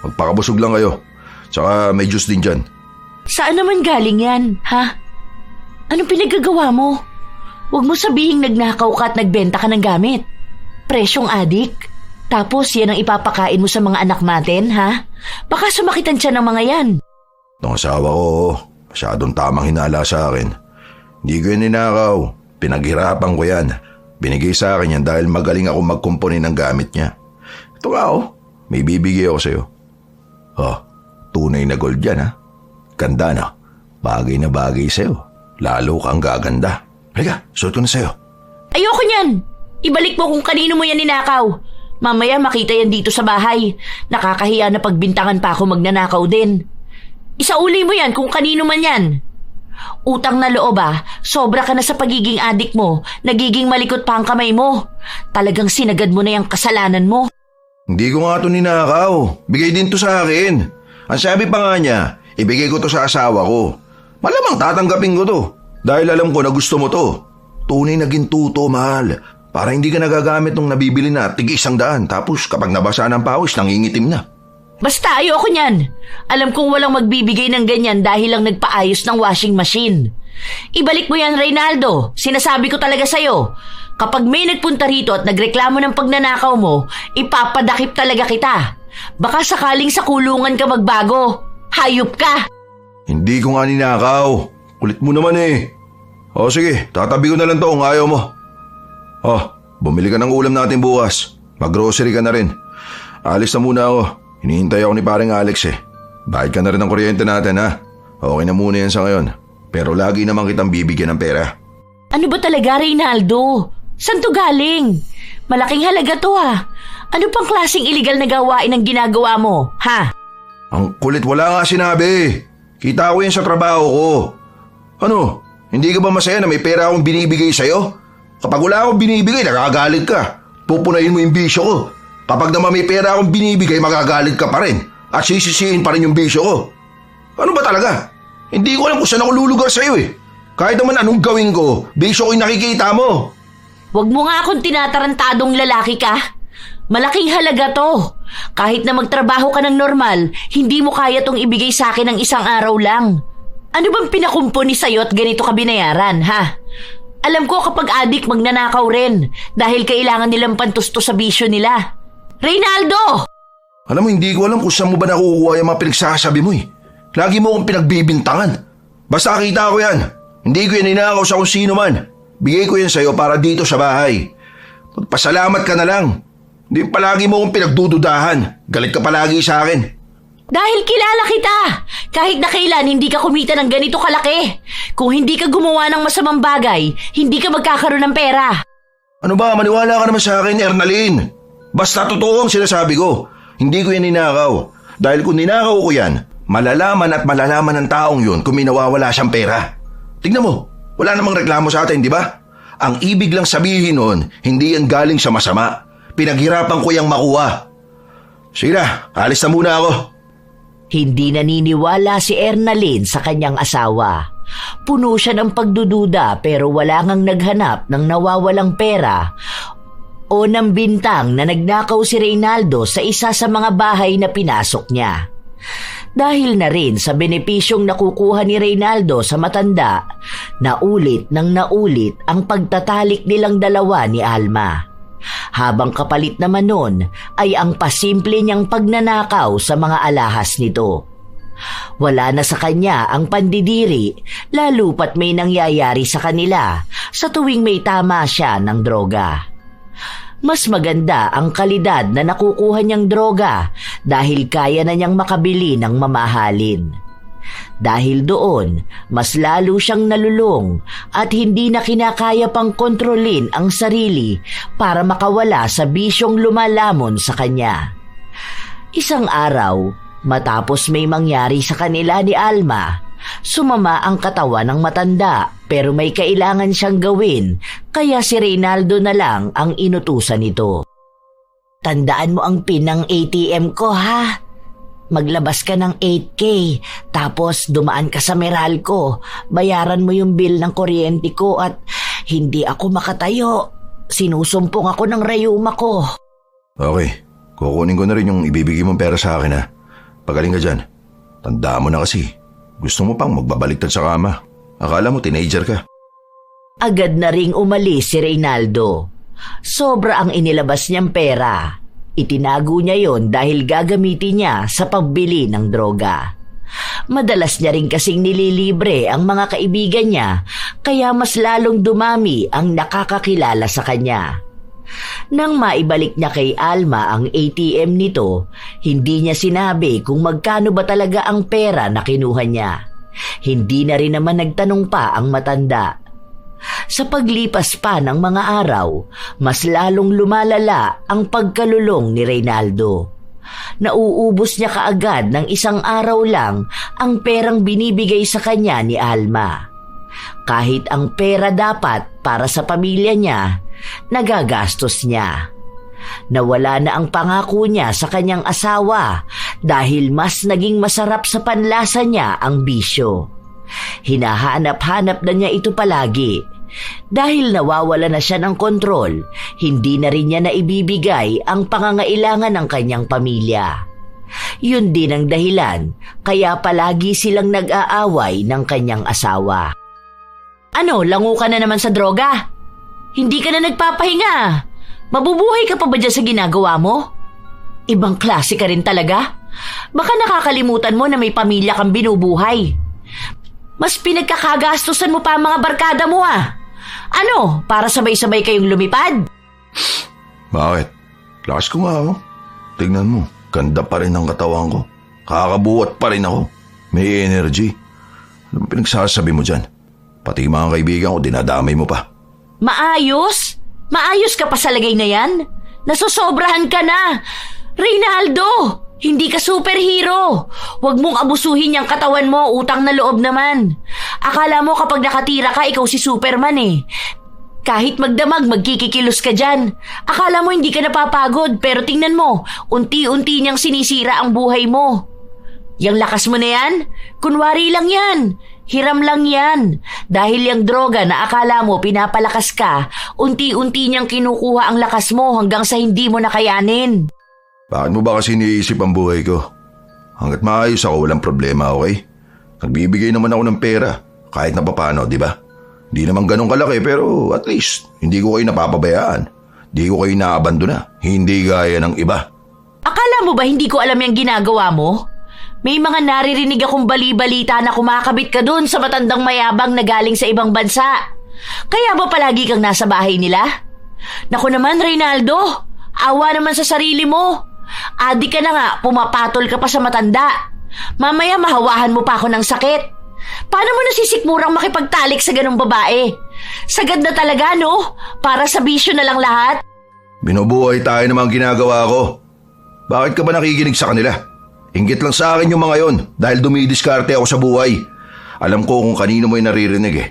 Magpakabusog lang kayo. Tsaka may juice din dyan. Saan naman galing yan, ha? Anong pinagagawa mo? Huwag mo sabihing nagnakaw ka at nagbenta ka ng gamit. Presyong adik. Tapos yan ang ipapakain mo sa mga anak natin, ha? Baka sumakitan siya ng mga yan. Itong asawa ko, masyadong tamang hinala sa akin. Hindi ko yan ninakaw. Pinaghirapan ko yan. Binigay sa akin yan dahil magaling ako magkumpuni ng gamit niya. Ito nga may bibigay ako sa'yo. Tunay na gold yan ha. Ganda na. Bagay na bagay sa'yo. Lalo kang gaganda. Halika, suot ko na sa'yo. Ayoko niyan. Ibalik mo kung kanino mo yan ninakaw. Mamaya makita yan dito sa bahay. Nakakahiya na pagbintangan pa ako magnanakaw din. Isauli mo yan kung kanino man yan. Utang na loob sobra ka na sa pagiging adik mo. Nagiging malikot pa ang kamay mo. Talagang sinagad mo na yung kasalanan mo. Hindi ko nga ito ninakaw. Bigay din to sa akin. Ang sabi pa nga niya, ibigay ko to sa asawa ko. Malamang tatanggapin ko to. Dahil alam ko na gusto mo to. Tunay na gintuto, mahal. Para hindi ka nagagamit nung nabibili na tig-100. Tapos kapag nabasa ng pawis, nangingitim na. Basta ayoko niyan. Alam kong walang magbibigay ng ganyan dahil lang nagpaayos ng washing machine. Ibalik mo yan, Reynaldo. Sinasabi ko talaga sa'yo. Kapag may nagpunta rito at nagreklamo ng pagnanakaw mo, ipapadakip talaga kita. Baka sakaling sa kulungan ka magbago. Hayop ka! Hindi ko nga ninakaw. Kulit mo naman eh. O sige, tatabi ko na lang to kung ayaw mo. Bumili ka ng ulam natin bukas. Mag-grocery ka na rin. Alis na muna ako. Hinihintay ako ni paring Alex eh. Bayad ka na rin ng kuryente natin ha. Okay na muna yan sa ngayon. Pero lagi naman kitang bibigyan ng pera. Ano ba talaga, Reynaldo? Saan to galing? Malaking halaga to Ano pang klaseng iligal na gawain ang ginagawa mo, ha? Ang kulit, wala nga sinabi. Kita ko yan sa trabaho ko. Ano? Hindi ka ba masaya na may pera akong binibigay sa'yo? Kapag wala akong binibigay, nakagalit ka. Pupunayin mo yung bisyo ko. Kapag naman may pera akong binibigay, magagalit ka pa rin. At sisisihin pa rin yung bisyo ko. Ano ba talaga? Hindi ko alam kung saan ako lulugar sa'yo eh. Kahit naman anong gawin ko, bisyo ko yung nakikita mo. Huwag mo nga akong tinatarantadong lalaki ka. Malaking halaga to. Kahit na magtrabaho ka ng normal, hindi mo kaya tong ibigay sa akin ng isang araw lang. Ano bang pinakumpuni sa'yo at ganito ka binayaran, ha? Alam ko kapag adik magnanakaw rin dahil kailangan nilang pantusto sa bisyo nila. Reynaldo! Alam mo, hindi ko alam kung saan mo ba nakukuha yung mga pinagsasabi mo eh. Lagi mo akong pinagbibintangan. Basta kita ko yan. Hindi ko yan ninakaw sa kung sino man. Bigay ko yan sa'yo para dito sa bahay. Magpasalamat ka na lang. Hindi palagi mo akong pinagdududahan. Galit ka palagi sa akin. Dahil kilala kita. Kahit na kailan hindi ka kumita ng ganito kalaki. Kung hindi ka gumawa ng masamang bagay, hindi ka magkakaroon ng pera. Ano ba? Maniwala ka naman sa akin, Ernalyn. Basta totoo ang sinasabi ko. Hindi ko yan ninakaw. Dahil kung ninakaw ko yan, malalaman at malalaman ng taong yun kung may nawawala siyang pera. Tignan mo, wala namang reklamo sa atin, di ba? Ang ibig lang sabihin nun, hindi yan galing sa masama. Pinaghirapan ko yang makuha. Sige na, alis na muna ako. Hindi naniniwala si Ernalyn sa kanyang asawa. Puno siya ng pagdududa pero wala ngang naghanap ng nawawalang pera o ng bintang na nagnakaw si Reynaldo sa isa sa mga bahay na pinasok niya. Dahil na rin sa benepisyong nakukuha ni Reynaldo sa matanda, naulit nang naulit ang pagtatalik nilang dalawa ni Alma. Habang kapalit naman nun ay ang pasimple niyang pagnanakaw sa mga alahas nito. Wala na sa kanya ang pandidiri, lalo pat may nangyayari sa kanila sa tuwing may tama siya ng droga. Mas maganda ang kalidad na nakukuha niyang droga dahil kaya na niyang makabili ng mamahalin. Dahil doon, mas lalo siyang nalulong at hindi na kinakaya pang kontrolin ang sarili para makawala sa bisyong lumalamon sa kanya. Isang araw, matapos may mangyari sa kanila ni Alma, sumama ang katawan ng matanda pero may kailangan siyang gawin kaya si Reynaldo na lang ang inutusan nito. Tandaan mo ang PIN ng ATM ko ha. Maglabas ka ng 8K tapos dumaan ka sa Meralco. Bayaran mo yung bill ng kuryente ko at hindi ako makatayo sinusumpong ako ng rayuma ko. Okay, kukunin ko na rin yung ibibigay mong pera sa akin ha. Pagaling ka dyan. Tandaan mo na kasi, gusto mo pang magbabaliktad sa kama. Akala mo teenager ka. Agad na ring umalis si Reynaldo. Sobra ang inilabas niyang pera. Itinago niya yon dahil gagamitin niya sa pagbili ng droga. Madalas niya rin kasing nililibre ang mga kaibigan niya, kaya mas lalong dumami ang nakakakilala sa kanya. Nang maibalik niya kay Alma ang ATM nito, hindi niya sinabi kung magkano ba talaga ang pera na kinuha niya. Hindi na rin naman nagtanong pa ang matanda. Sa paglipas pa ng mga araw, mas lalong lumalala ang pagkalulong ni Reynaldo. Nauubos niya kaagad ng isang araw lang ang perang binibigay sa kanya ni Alma. Kahit ang pera dapat para sa pamilya niya, nagagastos niya. Nawala na ang pangako niya sa kanyang asawa dahil mas naging masarap sa panlasa niya ang bisyo. Hinahanap-hanap na niya ito palagi. Dahil nawawala na siya ng kontrol, hindi na rin niya naibibigay ang pangangailangan ng kanyang pamilya. Yun din ang dahilan kaya palagi silang nag-aaway ng kanyang asawa. Ano, lango ka na naman sa droga? Hindi ka na nagpapahinga. Mabubuhay ka pa ba dyan sa ginagawa mo? Ibang klase ka rin talaga. Baka nakakalimutan mo na may pamilya kang binubuhay. Mas pinagkakagastusan mo pa ang mga barkada mo ah. Ano, para sabay-sabay kayong lumipad? Bakit? Lakas ko nga ako. Tignan mo, ganda pa rin ang katawan ko. Kakabuhat pa rin ako. May energy. Ano pinagsasabi mo dyan? Pati mga kaibigan ko, dinadamay mo pa. Maayos? Maayos ka pa sa lagay na yan? Nasosobrahan ka na. Reynaldo, hindi ka superhero. Huwag mong abusuhin yung katawan mo, utang na loob naman. Akala mo kapag nakatira ka, ikaw si Superman eh. Kahit magdamag, magkikikilos ka dyan. Akala mo hindi ka napapagod, pero tingnan mo, unti-unti niyang sinisira ang buhay mo. Yang lakas mo na yan, kunwari lang yan. Hiram lang yan. Dahil yung droga na akala mo pinapalakas ka, unti-unti niyang kinukuha ang lakas mo hanggang sa hindi mo nakayanin. Bakit mo ba kasi iniisip ang buhay ko? Hanggat maayos ako, walang problema, okay? Nagbibigay naman ako ng pera, kahit na papano, di ba? Hindi naman ganun kalaki, pero at least, hindi ko kayo napapabayaan. Hindi ko kayo naabandona, hindi gaya ng iba. Akala mo ba hindi ko alam yung ginagawa mo? May mga naririnig akong bali-balita na kumakabit ka dun sa matandang mayabang na galing sa ibang bansa. Kaya ba palagi kang nasa bahay nila? Naku naman, Reynaldo, awa naman sa sarili mo. Adi ka na nga, pumapatol ka pa sa matanda. Mamaya mahawahan mo pa ako ng sakit. Paano mo nasisikmurang makipagtalik sa ganung babae? Sagad na talaga, no? Para sa bisyo na lang lahat? Binubuhay tayo namang ginagawa ko. Bakit ka ba nakikinig sa kanila? Inggit lang sa akin yung mga yon dahil dumidiskarte ako sa buhay. Alam ko kung kanino mo yung naririnig eh.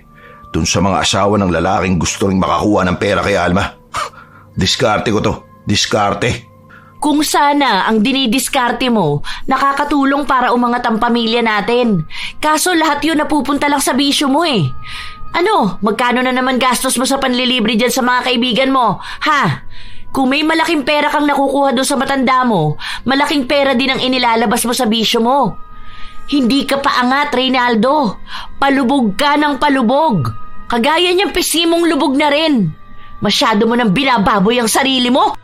Dun sa mga asawa ng lalaking gusto ring makakuha ng pera kay Alma. Diskarte ko to. Diskarte. Kung sana ang dinidiskarte mo nakakatulong para umangat ang pamilya natin. Kaso lahat yun napupunta lang sa bisyo mo eh. Ano, magkano na naman gastos mo sa panlilibre dyan sa mga kaibigan mo? Ha? Kung may malaking pera kang nakukuha doon sa matanda mo, malaking pera din ang inilalabas mo sa bisyo mo. Hindi ka paangat, Reynaldo. Palubog ka ng palubog. Kagaya niyang pisimong lubog na rin. Masyado mo nang binababoy ang sarili mo.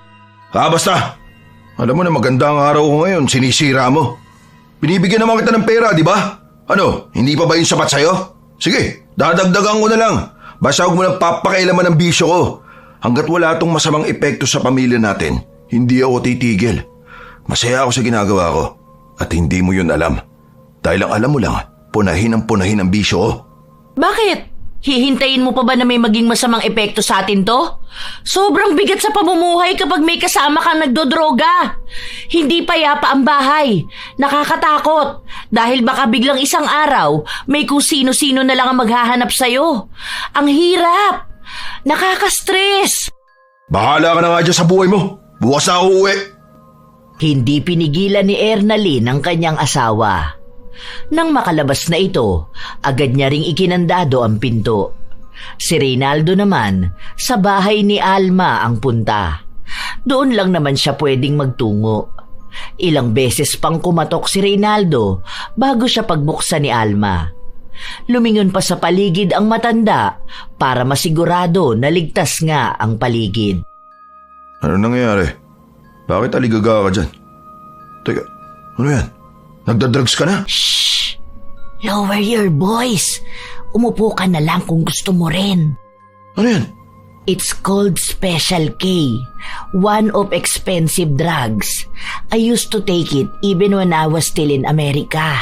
Basta. Alam mo na maganda ang araw ko ngayon, sinisira mo. Binibigyan naman kita ng pera, di ba? Ano, hindi pa ba yun sapat sa'yo? Sige, dadagdagan ko na lang. Basta huwag mo nang papakailaman ng bisyo ko. Hanggat wala tong masamang epekto sa pamilya natin, hindi ako titigil. Masaya ako sa ginagawa ko. At hindi mo yun alam. Dahil ang alam mo lang, punahin ang bisyo ko. Bakit? Hihintayin mo pa ba na may maging masamang epekto sa atin to? Sobrang bigat sa pamumuhay kapag may kasama kang nagdodroga. Hindi payapa ang bahay. Nakakatakot. Dahil baka biglang isang araw, may kung sino-sino na lang ang maghahanap sa'yo. Ang hirap. Nakaka-stress. Bahala ka na nga dyan sa buhay mo. Bukas na ako uwi. Hindi pinigilan ni Ernalyn ang kanyang asawa. Nang makalabas na ito, agad niya ring ikinandado ang pinto. Si Reynaldo naman, sa bahay ni Alma ang punta. Doon lang naman siya pwedeng magtungo. Ilang beses pang kumatok si Reynaldo bago siya pagbuksan ni Alma. Lumingon pa sa paligid ang matanda para masigurado na ligtas nga ang paligid. Ano nangyayari? Bakit aligaga ka dyan? Teka, ano yan? Nagdadrugs ka na? Shh! Lower your voice. Umupo ka na lang kung gusto mo rin. Ano yan? It's called Special K, one of expensive drugs. I used to take it even when I was still in America.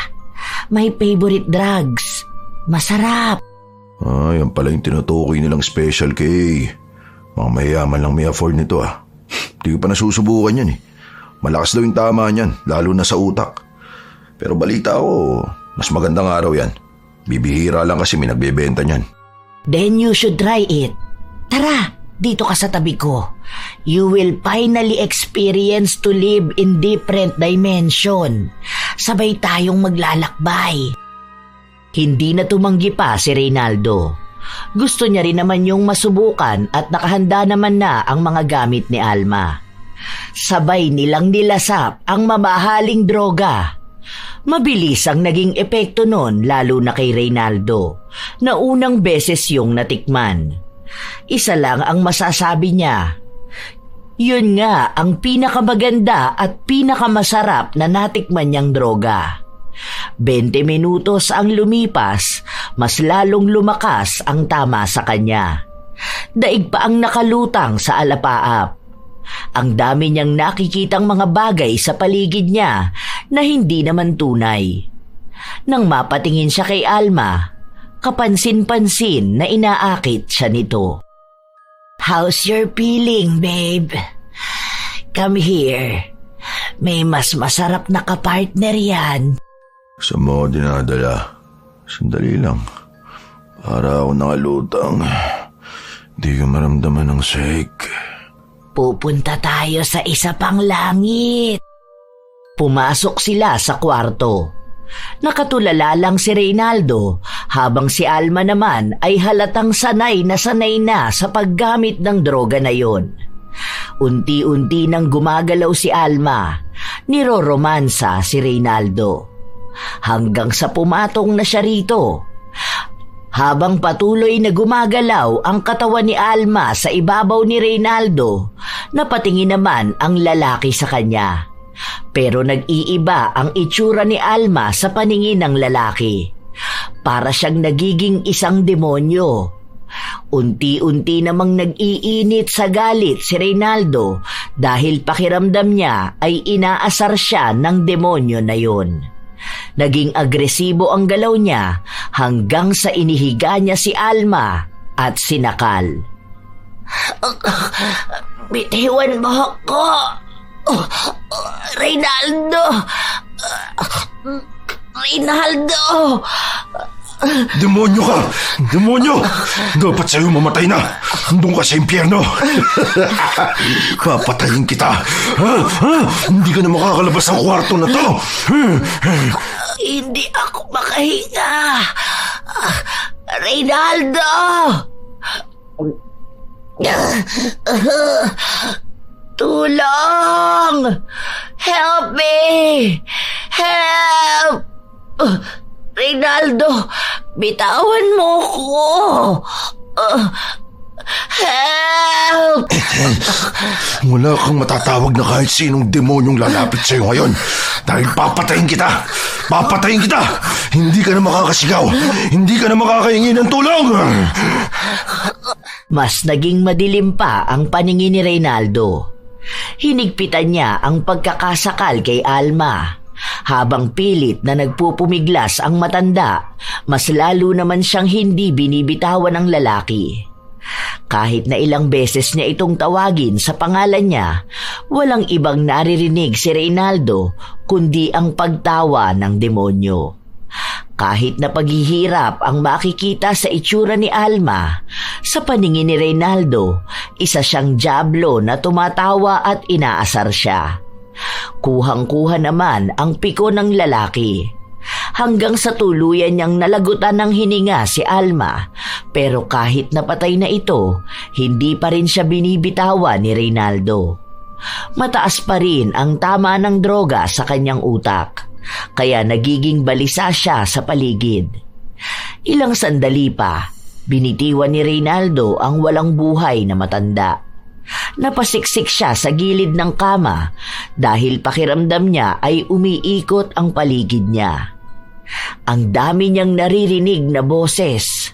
My favorite drugs. Masarap. Yan pala yung tinutukoy nilang Special K. Mga mayayaman lang may afford nito ah. Di ko pa nasusubukan yan eh. Malakas daw yung tama niyan, lalo na sa utak. Pero balita ko, mas magandang araw yan. Bibihira lang kasi may nagbebenta niyan. Then you should try it. Tara, dito ka sa tabi ko. You will finally experience to live in different dimension. Sabay tayong maglalakbay. Hindi na tumanggi pa si Reynaldo. Gusto niya rin naman yung masubukan at nakahanda naman na ang mga gamit ni Alma. Sabay nilang nilasap ang mamahaling droga. Mabilis ang naging epekto nun lalo na kay Reynaldo na unang beses yung natikman. Isa lang ang masasabi niya. Yun nga ang pinakamaganda at pinakamasarap na natikman niyang droga. 20 minutos ang lumipas, mas lalong lumakas ang tama sa kanya. Daig pa ang nakalutang sa alapaap. Ang dami niyang nakikitang mga bagay sa paligid niya na hindi naman tunay. Nang mapatingin siya kay Alma, kapansin-pansin na inaakit siya nito. How's your feeling, babe? Come here. May mas masarap na kapartner yan. Sa mo dinadala. Sandali lang. Para ako nakalutang. Di ko maramdaman ng sake. Pupunta tayo sa isa pang langit. Pumasok sila sa kwarto. Nakatulala lang si Reynaldo habang si Alma naman ay halatang sanay na sa paggamit ng droga na yon. Unti-unti nang gumagalaw si Alma, niroromansa si Reynaldo. Hanggang sa pumatong na siya rito. Habang patuloy na gumagalaw ang katawan ni Alma sa ibabaw ni Reynaldo, napatingin naman ang lalaki sa kanya. Pero nag-iiba ang itsura ni Alma sa paningin ng lalaki. Para siyang nagiging isang demonyo. Unti-unti namang nag-iinit sa galit si Reynaldo dahil pakiramdam niya ay inaasar siya ng demonyo na yon. Naging agresibo ang galaw niya hanggang sa inihiga niya si Alma at sinakal. Bitiwan mo ako! Reynaldo! Reynaldo! Demonyo ka! Demonyo! Dapat sa'yo mamatay na! Doon ka sa impyerno! Papatayin kita! Hindi ka na makakalabas ng kwarto na to! Hindi ako makahinga! Reynaldo! Tulong! Help me! Help! Reynaldo, bitawan mo ko! Help! Wala kang matatawag na kahit sinong demonyong lalapit sa'yo ngayon dahil papatayin kita! Papatayin kita! Hindi ka na makakasigaw! Hindi ka na makakahingi ng tulong! Mas naging madilim pa ang paningin ni Reynaldo. Hinigpitan niya ang pagkakasakal kay Alma. Habang pilit na nagpupumiglas ang matanda, mas lalo naman siyang hindi binibitawan ng lalaki. Kahit na ilang beses niya itong tawagin sa pangalan niya, walang ibang naririnig si Reynaldo kundi ang pagtawa ng demonyo. Kahit na paghihirap ang makikita sa itsura ni Alma, sa paningin ni Reynaldo, isa siyang diablo na tumatawa at inaasar siya. Kuhang-kuha naman ang piko ng lalaki. hanggang sa tuluyan niyang nalagutan ng hininga si Alma, pero kahit napatay na ito, hindi pa rin siya binibitawan ni Reynaldo. Mataas pa rin ang tama ng droga sa kanyang utak, kaya nagiging balisa siya sa paligid. Ilang sandali pa, binitiwan ni Reynaldo ang walang buhay na matanda. Napasiksik siya sa gilid ng kama dahil pakiramdam niya ay umiikot ang paligid niya. Ang dami niyang naririnig na boses.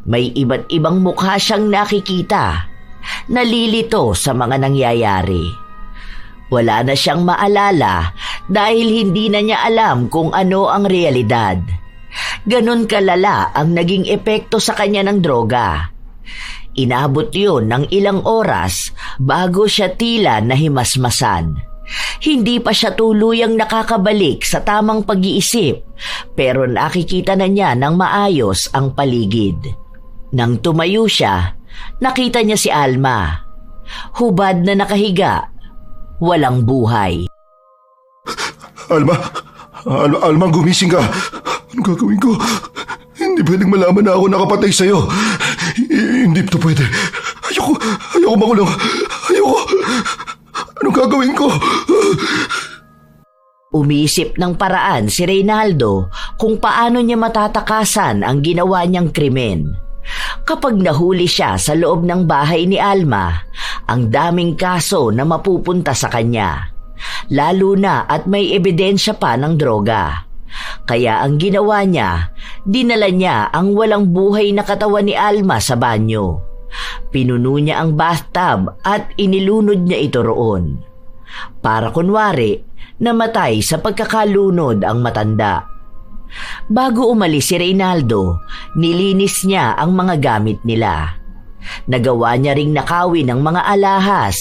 May iba't ibang mukha siyang nakikita. Nalilito sa mga nangyayari. Wala na siyang maalala dahil hindi na niya alam kung ano ang realidad. Ganon kalala ang naging epekto sa kanya ng droga. Inabot yun ng ilang oras bago siya tila nahimasmasan. Hindi pa siya tuluyang nakakabalik sa tamang pag-iisip, pero nakikita na niya ng maayos ang paligid. Nang tumayo siya, nakita niya si Alma. Hubad na nakahiga, walang buhay. Alma, gumising ka. Ano gagawin ko? Hindi pwedeng malaman na ako nakapatay sa'yo. Hindi ito pwede. Ayoko makulong. Ayoko. Anong gagawin ko? Umisip ng paraan si Reynaldo kung paano niya matatakasan ang ginawa niyang krimen. Kapag nahuli siya sa loob ng bahay ni Alma, ang daming kaso na mapupunta sa kanya. Lalo na at may ebidensya pa ng droga. Kaya ang ginawa niya, dinala niya ang walang buhay na katawan ni Alma sa banyo. Pinuno niya ang bathtub at inilunod niya ito roon. Para kunwari, namatay sa pagkakalunod ang matanda. Bago umalis si Reynaldo, nilinis niya ang mga gamit nila. Nagawa niya ring nakawin ng mga alahas,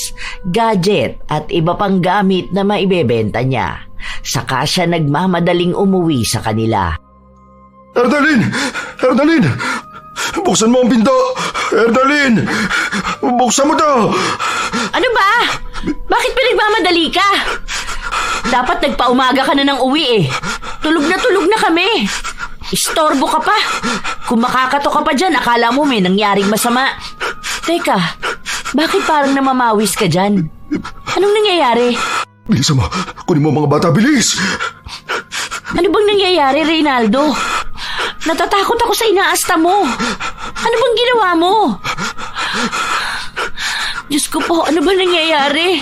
gadget at iba pang gamit na maibebenta niya. Saka siya nagmamadaling umuwi sa kanila. Erdalyn! Buksan mo ang pinto! Erdalyn! Buksan mo to! Ano ba? Bakit pinagmamadali ka? Dapat nagpaumaga ka na ng uwi eh. Tulog na kami. Istorbo ka pa. Kung makakato ka pa dyan, akala mo may nangyaring masama. Teka, bakit parang namamawis ka dyan? Anong nangyayari? Bilisan mo! Kunin mo mga bata, bilis! Ano bang nangyayari, Reynaldo? Natatakot ako sa inaasta mo. Ano bang ginawa mo? Diyos ko po, ano bang nangyayari?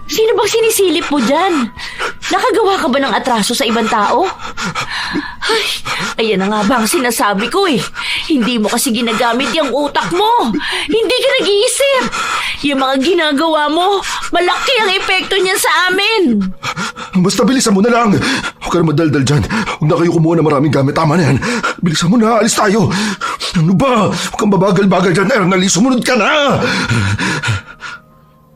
Sino bang sinisilip mo dyan? Nakagawa ka ba ng atraso sa ibang tao? Ay, ayan na nga ba ang sinasabi ko eh. Hindi mo kasi ginagamit yung utak mo. Hindi ka nag-iisip. Yung mga ginagawa mo, malaki ang epekto niyan sa amin. Basta bilisan mo na lang. Huwag ka na madaldal dyan. Huwag na kayo kumuha ng maraming gamit. Tama na yan. Bilisan mo na. Alis tayo. Ano ba? Huwag kang babagal-bagal dyan, Ernalyn. Sumunod ka na.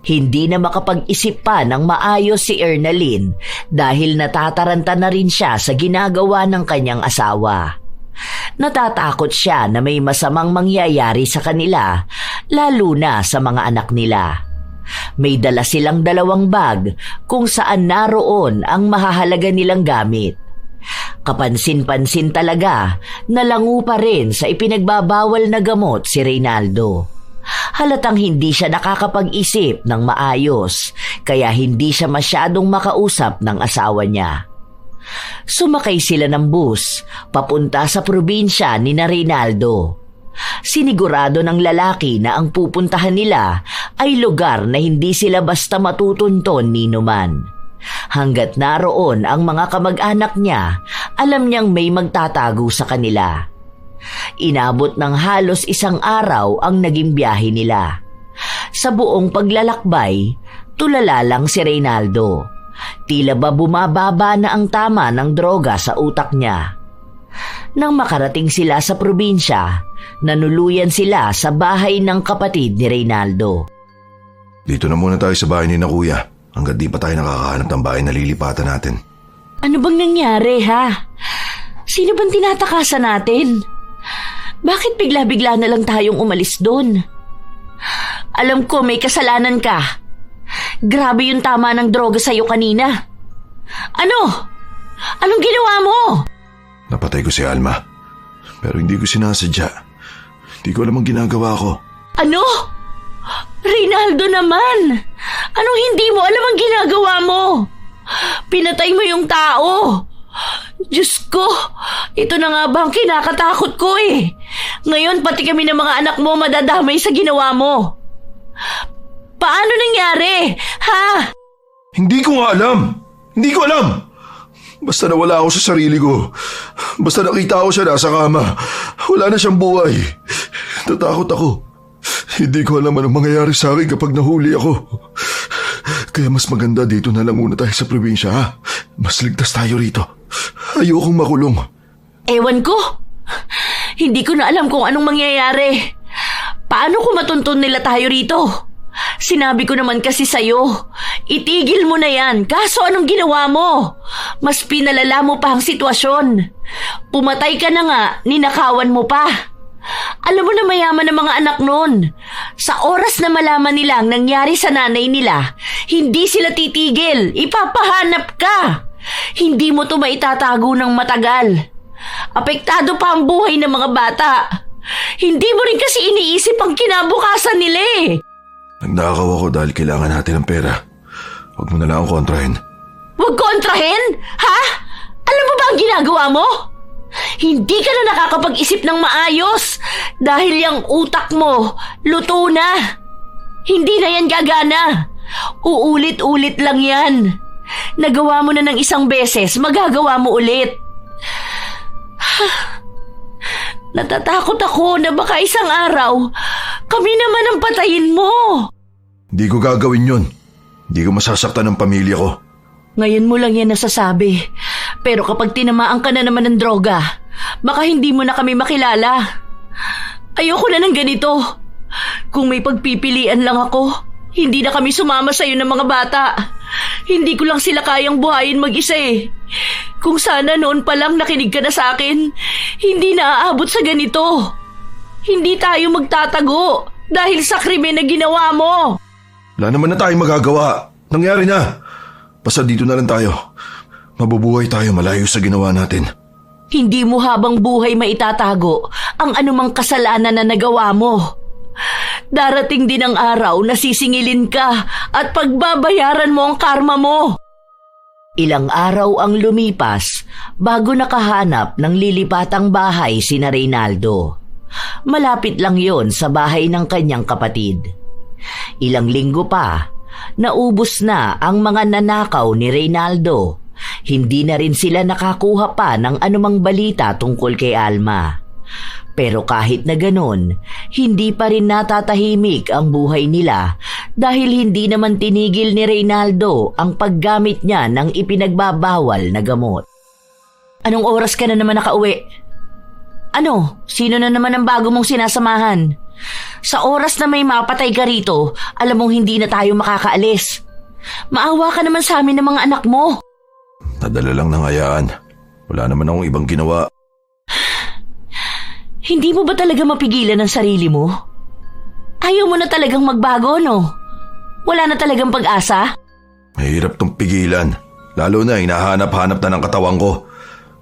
Hindi na makapag-isip pa ng maayos si Ernalyn dahil natataranta na rin siya sa ginagawa ng kanyang asawa. Natatakot siya na may masamang mangyayari sa kanila, lalo na sa mga anak nila. May dala silang 2 bag kung saan naroon ang mahahalaga nilang gamit. Kapansin-pansin talaga na lango pa rin sa ipinagbabawal na gamot si Reynaldo. Halatang hindi siya nakakapag-isip ng maayos, kaya hindi siya masyadong makausap ng asawa niya. Sumakay sila ng bus, papunta sa probinsya ni na Reynaldo. Sinigurado ng lalaki na ang pupuntahan nila ay lugar na hindi sila basta matutunton ni numan. Hanggat naroon ang mga kamag-anak niya, alam niyang may magtatago sa kanila. Inabot ng halos 1 araw ang naging biyahe nila. Sa buong paglalakbay, tulala lang si Reynaldo. Tila ba bumababa na ang tama ng droga sa utak niya. Nang makarating sila sa probinsya, nanuluyan sila sa bahay ng kapatid ni Reynaldo. Dito na muna tayo sa bahay ni na kuya. Hanggat di pa tayo nakakahanap ng bahay na lilipatan natin. Ano bang nangyari, ha? Sino bang tinatakasan natin? Bakit bigla-bigla na lang tayong umalis doon? Alam ko may kasalanan ka. Grabe yung tama ng droga sa'yo kanina. Ano? Anong ginawa mo? Napatay ko si Alma. Pero hindi ko sinasadya. Hindi ko alam ang ginagawa ko. Ano? Reynaldo naman! Anong hindi mo alam ang ginagawa mo? Pinatay mo yung tao! Diyos ko, ito na nga ba ang kinakatakot ko eh. Ngayon pati kami ng mga anak mo madadamay sa ginawa mo. Paano nangyari? Ha? Hindi ko nga alam. Hindi ko alam. Basta nawala ako sa sarili ko. Basta nakita ko siya nasa kama. Wala na siyang buhay. Natakot ako. Hindi ko alam anong mangyayari sa akin kapag nahuli ako. Kaya mas maganda dito na lang muna tayo sa probinsya, ha? Mas ligtas tayo rito. Ayokong makulong. Ewan ko. Hindi ko na alam kung anong mangyayari. Paano kung matuntun nila tayo rito? Sinabi ko naman kasi sa'yo, itigil mo na yan. Kaso anong ginawa mo? Mas pinalala mo pa ang sitwasyon. Pumatay ka na nga, ninakawan mo pa. Alam mo na mayaman ng mga anak nun. Sa oras na malaman nila ang nangyari sa nanay nila, hindi sila titigil. Ipapahanap ka. Hindi mo to maitatago ng matagal. Apektado pa ang buhay ng mga bata. Hindi mo rin kasi iniisip ang kinabukasan nila eh. Nagnakaw ako dahil kailangan natin ng pera. Huwag mo na lang akong kontrahin. Huwag kontrahin? Ha? Alam mo ba ang ginagawa mo? Hindi ka na nakakapag-isip ng maayos dahil yung utak mo luto na. Hindi na yan gagana. Uulit-ulit lang yan. Nagawa mo na ng isang beses, magagawa mo ulit. Natatakot ako na baka isang araw kami naman ang patayin mo. Hindi ko gagawin yun. Hindi ko masasaktan ng pamilya ko. Ngayon mo lang yan nasasabi. Pero kapag tinamaan ka na naman ng droga, baka hindi mo na kami makilala. Ayoko na ng ganito. Kung may pagpipilian lang ako, hindi na kami sumama sa'yo ng mga bata. Hindi ko lang sila kayang buhayin mag-isa eh. Kung sana noon pa lang nakinig ka na sa akin, hindi na aabot sa ganito. Hindi tayo magtatago dahil sa krimen na ginawa mo. Wala naman na tayong magagawa. Nangyari na. Basta dito na lang tayo. Mabubuhay tayo malayo sa ginawa natin. Hindi mo habang buhay maitatago ang anumang kasalanan na nagawa mo. Darating din ang araw na sisingilin ka at pagbabayaran mo ang karma mo. Ilang araw ang lumipas bago nakahanap ng lilipatang bahay sina Reynaldo. Malapit lang yon sa bahay ng kanyang kapatid. Ilang linggo pa, naubos na ang mga nanakaw ni Reynaldo. Hindi na rin sila nakakuha pa ng anumang balita tungkol kay Alma. Pero kahit na ganon, hindi pa rin natatahimik ang buhay nila dahil hindi naman tinigil ni Reynaldo ang paggamit niya ng ipinagbabawal na gamot. Anong oras ka na naman nakauwi? Ano? Sino na naman ang bago mong sinasamahan? Sa oras na may mapatay ka rito, alam mong hindi na tayo makakaalis. Maawa ka naman sa amin ng mga anak mo. Nadala lang ng hayaan. Wala naman akong ibang ginawa. Hindi mo ba talaga mapigilan ang sarili mo? Ayaw mo na talagang magbago, no? Wala na talagang pag-asa? Mahirap tong pigilan. Lalo na hinahanap-hanap na ng katawan ko.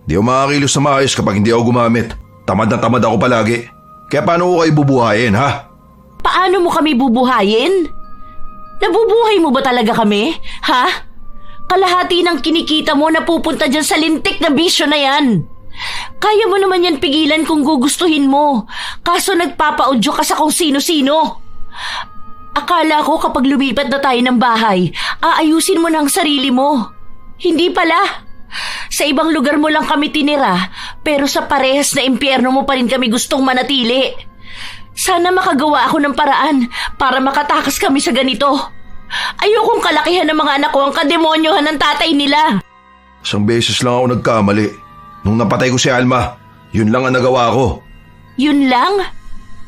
Di ako makakilos na maayos kapag hindi ako gumamit. Tamad na tamad ako palagi. Kaya paano ko kayo bubuhayin, ha? Paano mo kami bubuhayin? Nabubuhay mo ba talaga kami? Ha? Kalahati ng kinikita mo napupunta dyan sa lintik na bisyo na yan. Kaya mo naman yan pigilan kung gugustuhin mo. Kaso nagpapaudyo ka sa kung sino-sino. Akala ko kapag lumipat na tayo ng bahay, aayusin mo na ang sarili mo. Hindi pala. Sa ibang lugar mo lang kami tinira, pero sa parehas na impyerno mo pa rin kami gustong manatili. Sana makagawa ako ng paraan para makatakas kami sa ganito. Ayokong kalakihan ng mga anak ko ang kademonyohan ng tatay nila. Isang beses lang ako nagkamali. Nung napatay ko si Alma, yun lang ang nagawa ko. Yun lang?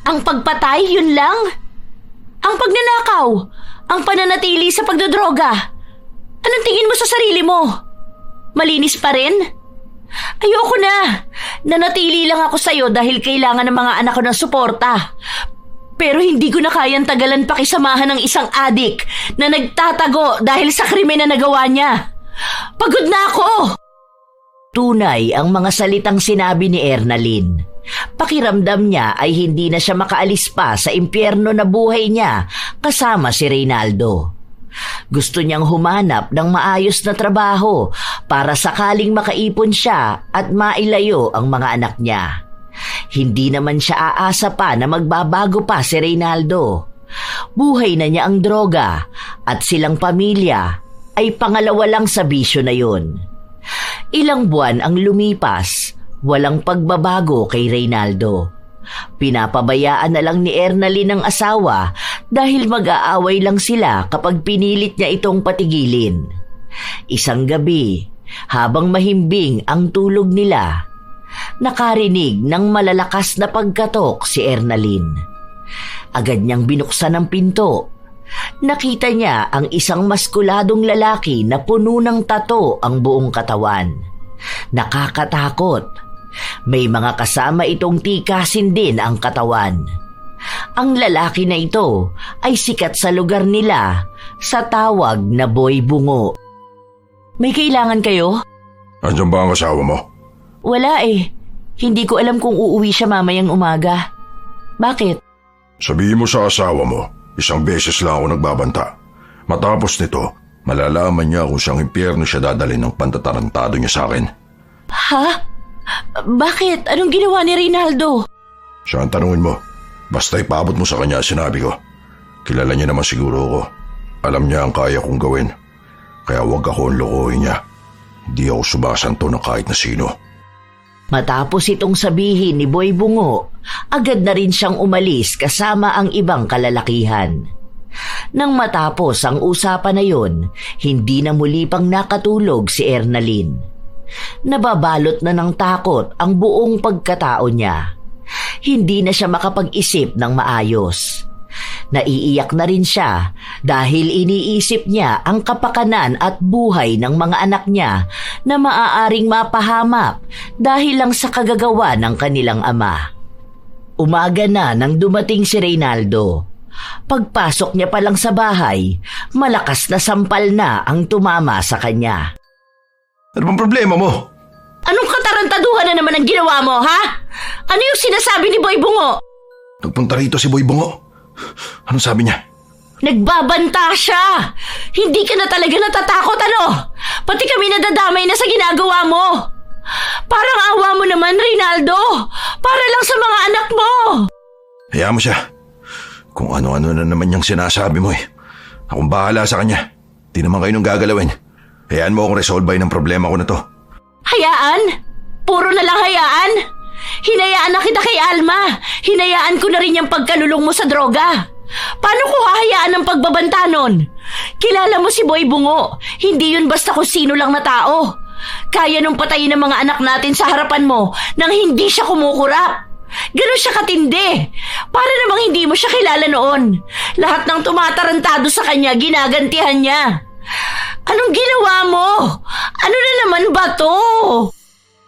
Ang pagpatay, yun lang? Ang pagnanakaw? Ang pananatili sa pagdodroga? Anong tingin mo sa sarili mo? Malinis pa rin? Ayoko na. Nanatili lang ako sa'yo dahil kailangan ng mga anak ko ng suporta. Pero hindi ko na kayang tagalan pakisamahan ng isang adik na nagtatago dahil sa krimen na nagawa niya. Pagod na ako! Tunay ang mga salitang sinabi ni Ernalyn. Pakiramdam niya ay hindi na siya makaalis pa sa impyerno na buhay niya kasama si Reynaldo. Gusto niyang humanap ng maayos na trabaho para sakaling makaipon siya at mailayo ang mga anak niya. Hindi naman siya aasa pa na magbabago pa si Reynaldo. Buhay na niya ang droga at silang pamilya ay pangalawa lang sa bisyo na yun. Ilang buwan ang lumipas, walang pagbabago kay Reynaldo. Pinapabayaan na lang ni Ernalyn ang asawa dahil mag-aaway lang sila kapag pinilit niya itong patigilin. Isang gabi, habang mahimbing ang tulog nila, nakarinig ng malalakas na pagkatok si Ernalyn. Agad niyang binuksan ang pinto. Nakita niya ang isang maskuladong lalaki na puno ng tato ang buong katawan. Nakakatakot. May mga kasama itong tikasin din ang katawan. Ang lalaki na ito ay sikat sa lugar nila sa tawag na Boy Bungo. May kailangan kayo? Andiyan ba ang asawa mo? Wala eh. Hindi ko alam kung uuwi siya mamayang umaga. Bakit? Sabihin mo sa asawa mo, isang beses lang ako nagbabanta. Matapos nito, malalaman niya kung siyang impyerno siya dadalhin ng pantatarantado niya sa akin. Ha? Bakit? Anong ginawa ni Reynaldo? Siya ang tanungin mo. Basta ipabot mo sa kanya sinabi ko. Kilala niya naman siguro ako. Alam niya ang kaya kong gawin. Kaya huwag akong lokohin niya. Hindi ako sumasanto na kahit na sino. Matapos itong sabihin ni Boy Bungo, agad na rin siyang umalis kasama ang ibang kalalakihan. Nang matapos ang usapan na yon, hindi na muli pang nakatulog si Ernalyn. Nababalot na ng takot ang buong pagkatao niya. Hindi na siya makapag-isip ng maayos. Naiiyak na rin siya dahil iniisip niya ang kapakanan at buhay ng mga anak niya na maaaring mapahamak dahil lang sa kagagawa ng kanilang ama. Umaga na nang dumating si Reynaldo. Pagpasok niya pa lang sa bahay, malakas na sampal na ang tumama sa kanya. Ano bang problema mo? Anong katarantaduhan na naman ang ginawa mo, ha? Ano yung sinasabi ni Boy Bungo? Nagpunta rito si Boy Bungo. Anong sabi niya? Nagbabanta siya! Hindi ka na talaga natatakot, ano? Pati kami nadadamay na sa ginagawa mo! Parang awa mo naman, Reynaldo! Para lang sa mga anak mo! Hayaan mo siya. Kung ano-ano na naman niyang sinasabi mo eh. Akong bahala sa kanya. Di naman kayo nung gagalawin. Hayaan mo akong resolve ng problema ko na to. Hayaan? Puro na lang hayaan? Hinayaan na kita kay Alma. Hinayaan ko na rin yung pagkalulong mo sa droga. Paano ko hahayaan ang pagbabanta nun? Kilala mo si Boy Bungo. Hindi yun basta kung sino lang na tao. Kaya nung patayin ng mga anak natin sa harapan mo nang hindi siya kumukurap. Ganon siya katindi. Para namang hindi mo siya kilala noon. Lahat ng tumatarantado sa kanya, ginagantihan niya. Anong ginawa mo? Ano na naman ba to?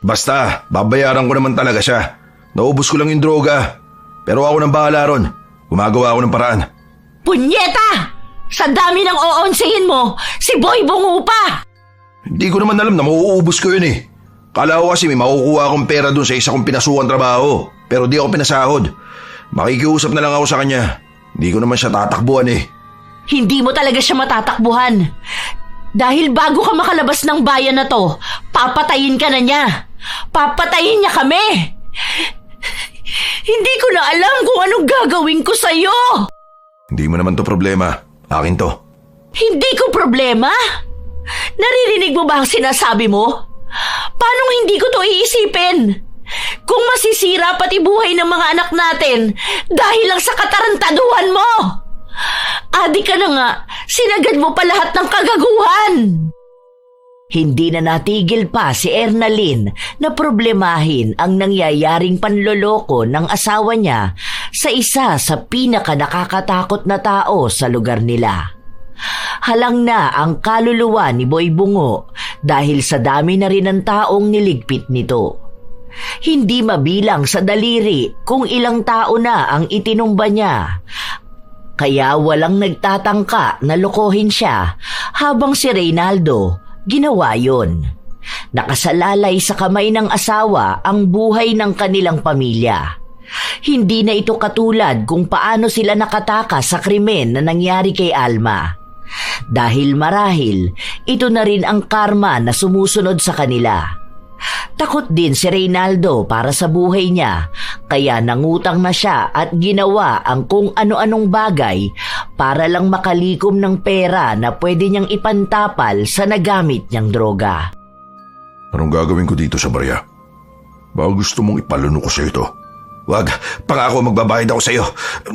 Basta, babayaran ko naman talaga siya. Naubos ko lang yung droga. Pero ako nang bahala ron. Gumagawa ako ng paraan. Punyeta! Sa dami ng oonsihin mo, si Boy Bungo pa! Hindi ko naman alam na mauubos ko yun eh. Kala ko kasi may makukuha akong pera dun sa isa kong pinasukan trabaho. Pero di ako pinasahod. Makikiusap na lang ako sa kanya. Hindi ko naman siya tatakbuhan eh. Hindi mo talaga siya matatakbuhan. Dahil bago ka makalabas ng bayan na to, papatayin ka na niya. Papatayin niya kami. Hindi ko na alam kung anong gagawin ko sa'yo. Hindi mo naman to problema. Akin to. Hindi ko problema? Naririnig mo ba ang sinasabi mo? Paano hindi ko to iisipin? Kung masisira pati buhay ng mga anak natin dahil lang sa katarantaduhan mo. Adi ka na nga, sinagad mo pa lahat ng kagaguhan. Hindi na natigil pa si Ernalyn na problemahin ang nangyayaring panloloko ng asawa niya sa isa sa pinaka-nakakatakot na tao sa lugar nila. Halang na ang kaluluwa ni Boy Bungo dahil sa dami na rin ng taong niligpit nito. Hindi mabilang sa daliri kung ilang tao na ang itinumba niya. Kaya walang nagtatangka na lokohin siya habang si Reynaldo ginawa yon. Nakasalalay sa kamay ng asawa ang buhay ng kanilang pamilya. Hindi na ito katulad kung paano sila nakatakas sa krimen na nangyari kay Alma. Dahil marahil, ito na rin ang karma na sumusunod sa kanila. Takot din si Reynaldo para sa buhay niya, kaya nangutang na siya at ginawa ang kung ano-anong bagay para lang makalikom ng pera na pwede niyang ipantapal sa nagamit niyang droga. Anong gagawin ko dito sa barya? Baka gusto mong ipalunok ko sa ito. Wag, pangako magbabayad ako sa iyo.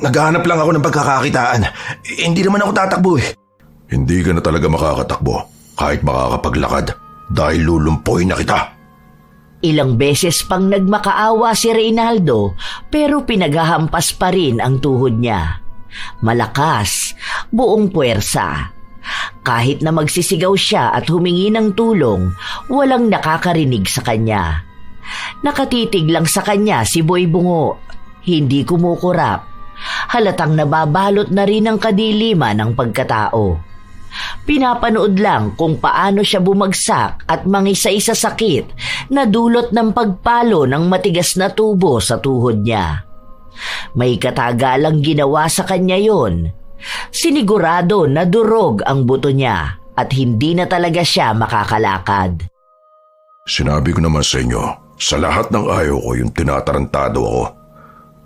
Naghahanap lang ako ng pagkakakitaan. Hindi naman ako tatakbo eh. Hindi ka na talaga makakatakbo kahit makakapaglakad dahil lulumpoy na kita. Ilang beses pang nagmakaawa si Reynaldo pero pinaghahampas pa rin ang tuhod niya. Malakas, buong puwersa. Kahit na magsisigaw siya at humingi ng tulong, walang nakakarinig sa kanya. Nakatitig lang sa kanya si Boy Bungo, hindi kumukurap. Halatang nababalot na rin ang kadiliman ng pagkatao. Pinapanood lang kung paano siya bumagsak at mangisay sa sakit na dulot ng pagpalo ng matigas na tubo sa tuhod niya. May katagalang ginawa sa kanya yon. Sinigurado na durog ang buto niya at hindi na talaga siya makakalakad. Sinabi ko naman sa inyo, sa lahat ng ayaw ko yung tinatarantado ako.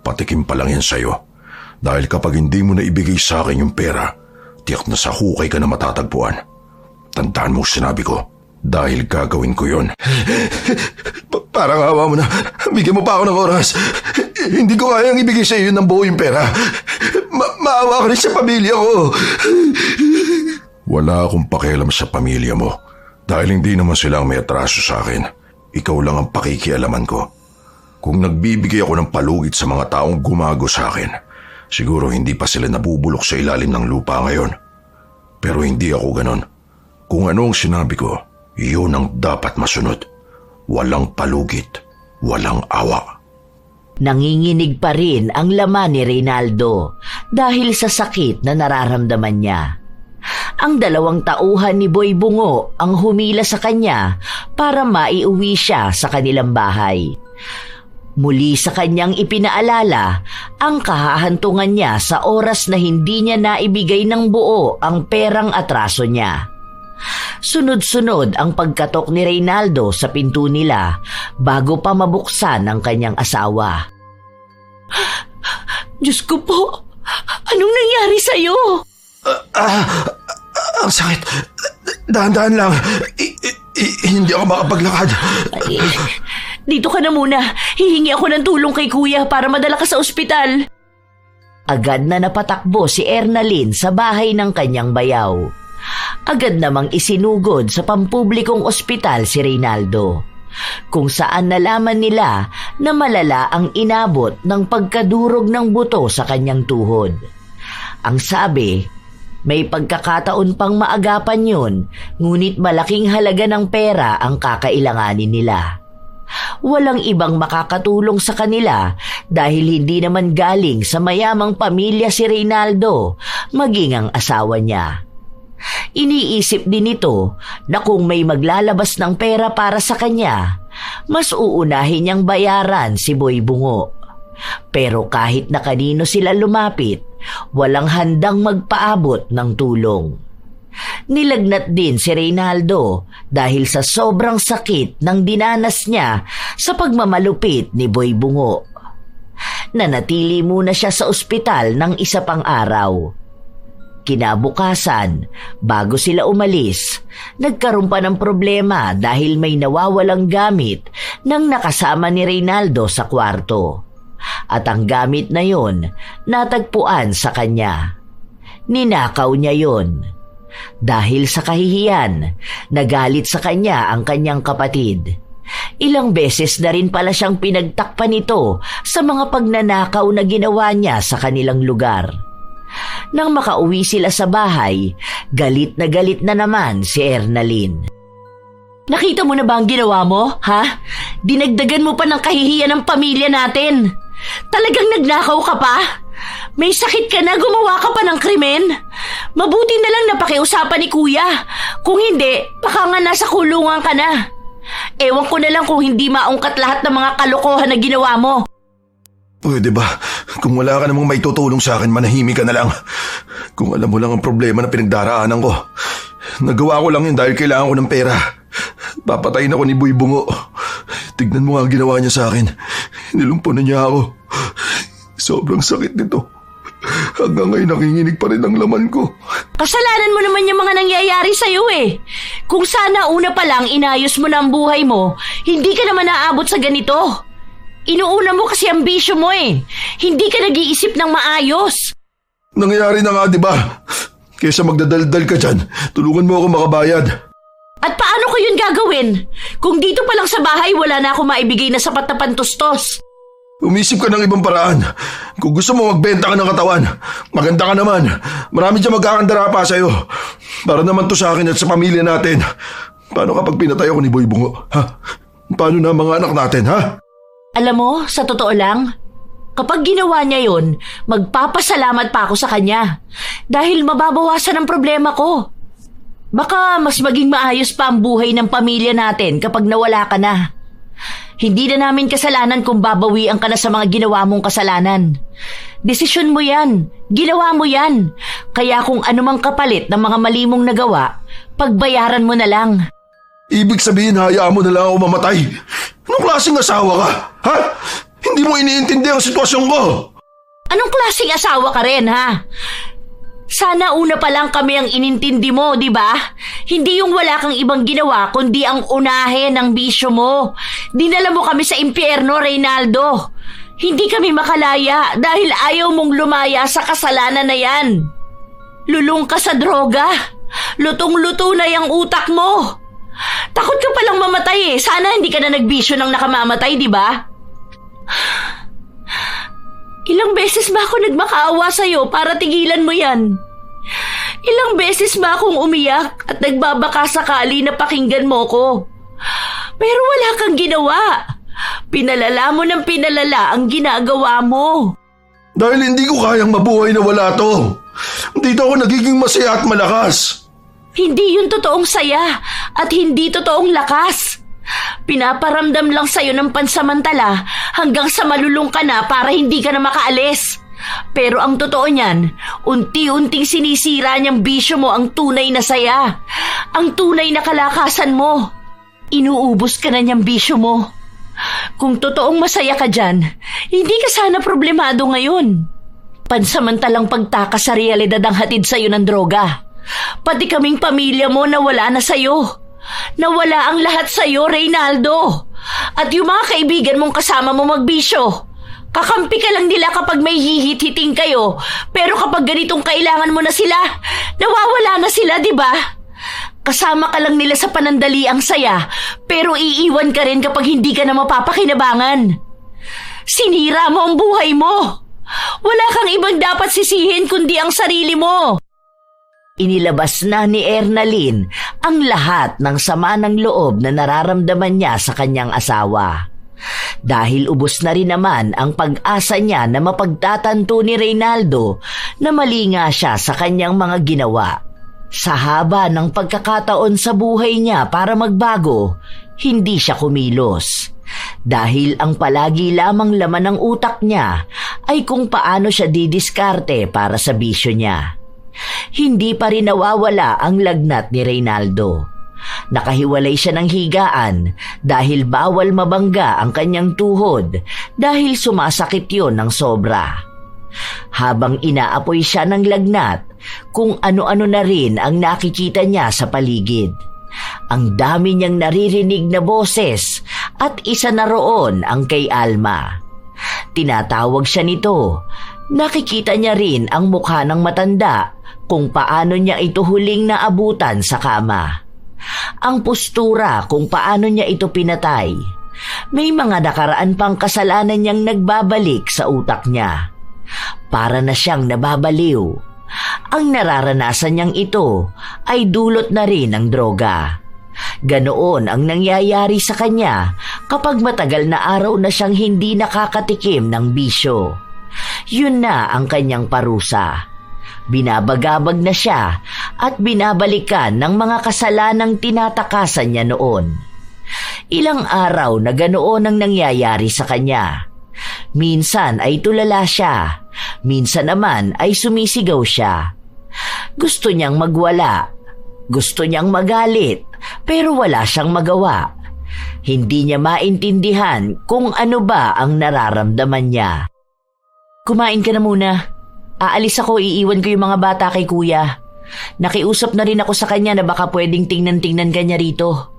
Patikim pa lang yan sa'yo. Dahil kapag hindi mo na ibigay sa akin yung pera, tiyak na sa hukay ka na matatagpuan. Tandaan mo sinabi ko, dahil gagawin ko yon. Parang awa mo na. Bigyan mo pa ako ng oras. Hindi ko kayang ibigay sa iyo ng buo yung pera. Maawa ka rin sa pamilya ko. Wala akong pakialam sa pamilya mo. Dahil hindi naman silang may atraso sa akin. Ikaw lang ang pakikialaman ko. Kung nagbibigay ako ng palugit sa mga taong gumago sa akin, siguro hindi pa sila nabubulok sa ilalim ng lupa ngayon. Pero hindi ako ganon. Kung ano ang sinabi ko, yun ang dapat masunod. Walang palugit, walang awa. Nanginginig pa rin ang laman ni Reynaldo dahil sa sakit na nararamdaman niya. Ang 2 tauhan ni Boy Bungo ang humila sa kanya para maiuwi siya sa kanilang bahay. Muli sa kanyang ipinaalala ang kahahantungan niya sa oras na hindi niya naibigay ng buo ang perang atraso niya. Sunod-sunod ang pagkatok ni Reynaldo sa pinto nila bago pa mabuksan ang kanyang asawa. Diyos ko po, anong nangyari sa'yo? Ang sakit. Dahan-dahan lang. Hindi ako makapaglakad. Dito ka na muna. Hihingi ako ng tulong kay kuya para madala ka sa ospital. Agad na napatakbo si Ernalyn sa bahay ng kanyang bayaw. Agad namang isinugod sa pampublikong ospital si Reynaldo, kung saan nalaman nila na malala ang inabot ng pagkadurog ng buto sa kanyang tuhod. Ang sabi, may pagkakataon pang maagapan yun, ngunit malaking halaga ng pera ang kakailanganin nila. Walang ibang makakatulong sa kanila dahil hindi naman galing sa mayamang pamilya si Reynaldo, maging ang asawa niya. Iniisip din ito na kung may maglalabas ng pera para sa kanya, mas uunahin niyang bayaran si Boy Bungo. Pero kahit na kanino sila lumapit, walang handang magpaabot ng tulong. Nilagnat din si Reynaldo dahil sa sobrang sakit ng dinanas niya sa pagmamalupit ni Boy Bungo. Nanatili muna siya sa ospital ng 1 pang araw. Kinabukasan, bago sila umalis, nagkaroon pa ng problema dahil may nawawalang gamit ng nakasama ni Reynaldo sa kwarto. At ang gamit na yon, natagpuan sa kanya. Ninakaw niya yon. Dahil sa kahihiyan, nagalit sa kanya ang kanyang kapatid. Ilang beses na rin pala siyang pinagtakpan nito sa mga pagnanakaw na ginawa niya sa kanilang lugar. Nang makauwi sila sa bahay, galit na naman si Ernalyn. Nakita mo na ba ang ginawa mo, ha? Dinagdagan mo pa ng kahihiyan ng pamilya natin. Talagang nagnakaw ka pa? May sakit ka na, gumawa ka pa ng krimen? Mabuti na lang napakiusapan ni kuya. Kung hindi, baka nga nasa kulungan ka na. Ewan ko na lang kung hindi maungkat lahat ng mga kalokohan na ginawa mo. Pwede ba? Kung wala ka namang may tutulong sa akin, manahimik ka na lang. Kung alam mo lang ang problema na pinagdaraanan ko. Nagawa ko lang yun dahil kailangan ko ng pera. Papatayin ako ni Boy Bungo. Tignan mo nga ang ginawa niya sa akin. Nilumpo na niya ako. Sobrang sakit nito. Hanggang ngayon nakinginig pa rin ang laman ko. Kasalanan mo naman yung mga nangyayari sa'yo eh. Kung sana una pa lang inayos mo na ang buhay mo, hindi ka naman naabot sa ganito. Inuuna mo kasi ang bisyo mo eh. Hindi ka nag-iisip ng maayos. Nangyayari na nga, di ba? Kesa magdadaldal ka dyan, tulungan mo ako makabayad. At paano ko yun gagawin? Kung dito pa lang sa bahay, wala na ako maibigay na sapat na pantustos. Umisip ka ng ibang paraan. Kung gusto mo magbenta ka ng katawan, maganda ka naman. Marami dyan magkakandara pa sa'yo. Para naman to sa akin at sa pamilya natin. Paano kapag pinatay ako ni Boy Bungo? Ha? Paano na ang mga anak natin, ha? Alam mo, sa totoo lang, kapag ginawa niya yun, magpapasalamat pa ako sa kanya. Dahil mababawasan ang problema ko. Baka mas maging maayos pa ang buhay ng pamilya natin kapag nawala ka na. Hindi na namin kasalanan kung babawian ka na sa mga ginawa mong kasalanan. Desisyon mo yan. Ginawa mo yan. Kaya kung anumang kapalit ng mga mali mong nagawa, pagbayaran mo na lang. Ibig sabihin, hayaan mo na lang ako mamatay. Anong klaseng asawa ka? Ha? Hindi mo iniintindi ang sitwasyon ko. Anong klaseng asawa ka rin, ha? Sana una pa lang kami ang inintindi mo, di ba? Hindi yung wala kang ibang ginawa, kundi ang unahin ng bisyo mo. Dinala mo kami sa impyerno, Reynaldo. Hindi kami makalaya dahil ayaw mong lumaya sa kasalanan na yan. Lulong ka sa droga. Lutong-luto na yung utak mo. Takot ka palang mamatay eh. Sana hindi ka na nagbisyo ng nakamamatay, di ba? Ilang beses ba ako nagmakaawa sa'yo para tigilan mo yan? Ilang beses ba akong umiyak at nagbabaka sakali na pakinggan mo ko? Pero wala kang ginawa. Pinalala mo ng pinalala ang ginagawa mo. Dahil hindi ko kayang mabuhay na wala to. Dito ako nagiging masaya at malakas. Hindi yun totoong saya at hindi totoong lakas. Pinaparamdam lang sa'yo ng pansamantala hanggang sa malulung ka na para hindi ka na makaalis. Pero ang totoo niyan, unti-unting sinisira niyang bisyo mo ang tunay na saya. Ang tunay na kalakasan mo. Inuubos ka na niyang bisyo mo. Kung totoong masaya ka dyan, hindi ka sana problemado ngayon. Pansamantalang pagtakas sa realidad ang hatid sa'yo ng droga. Pati kaming pamilya mo nawala na sa'yo. Nawala ang lahat sa'yo, Reynaldo. At yung mga kaibigan mong kasama mo magbisyo, kakampi ka lang nila kapag may hihit-hiting kayo. Pero kapag ganitong kailangan mo na sila, nawawala na sila, di ba? Kasama ka lang nila sa panandaliang saya, pero iiwan ka rin kapag hindi ka na mapapakinabangan. Sinira mo ang buhay mo. Wala kang ibang dapat sisihin kundi ang sarili mo. Inilabas na ni Ernalyn ang lahat ng sama ng loob na nararamdaman niya sa kanyang asawa. Dahil ubos na rin naman ang pag-asa niya na mapagtatanto ni Reynaldo na mali nga siya sa kanyang mga ginawa. Sa haba ng pagkakataon sa buhay niya para magbago, hindi siya kumilos. Dahil ang palagi lamang laman ng utak niya ay kung paano siya didiskarte para sa bisyo niya. Hindi pa rin nawawala ang lagnat ni Reynaldo. Nakahiwalay siya ng higaan dahil bawal mabangga ang kanyang tuhod dahil sumasakit yon ng sobra. Habang inaapoy siya ng lagnat, kung ano-ano na rin ang nakikita niya sa paligid. Ang dami niyang naririnig na boses at isa na roon ang kay Alma. Tinatawag siya nito. Nakikita niya rin ang mukha ng matanda kung paano niya ito huling naabutan sa kama. Ang postura kung paano niya ito pinatay. May mga nakaraan pang kasalanan niyang nagbabalik sa utak niya. Para na siyang nababaliw. Ang nararanasan niyang ito ay dulot na rin ng droga. Ganoon ang nangyayari sa kanya kapag matagal na araw na siyang hindi nakakatikim ng bisyo. Yun na ang kanyang parusa. Binabagabag na siya at binabalikan ng mga kasalanang tinatakasan niya noon. Ilang araw na ganoon ang nangyayari sa kanya. Minsan ay tulala siya, minsan naman ay sumisigaw siya. Gusto niyang magwala, gusto niyang magalit, pero wala siyang magawa. Hindi niya maintindihan kung ano ba ang nararamdaman niya. Kumain ka na muna. Aalis ako, iiwan ko yung mga bata kay kuya. Nakiusap na rin ako sa kanya na baka pwedeng tingnan-tingnan ka niya rito.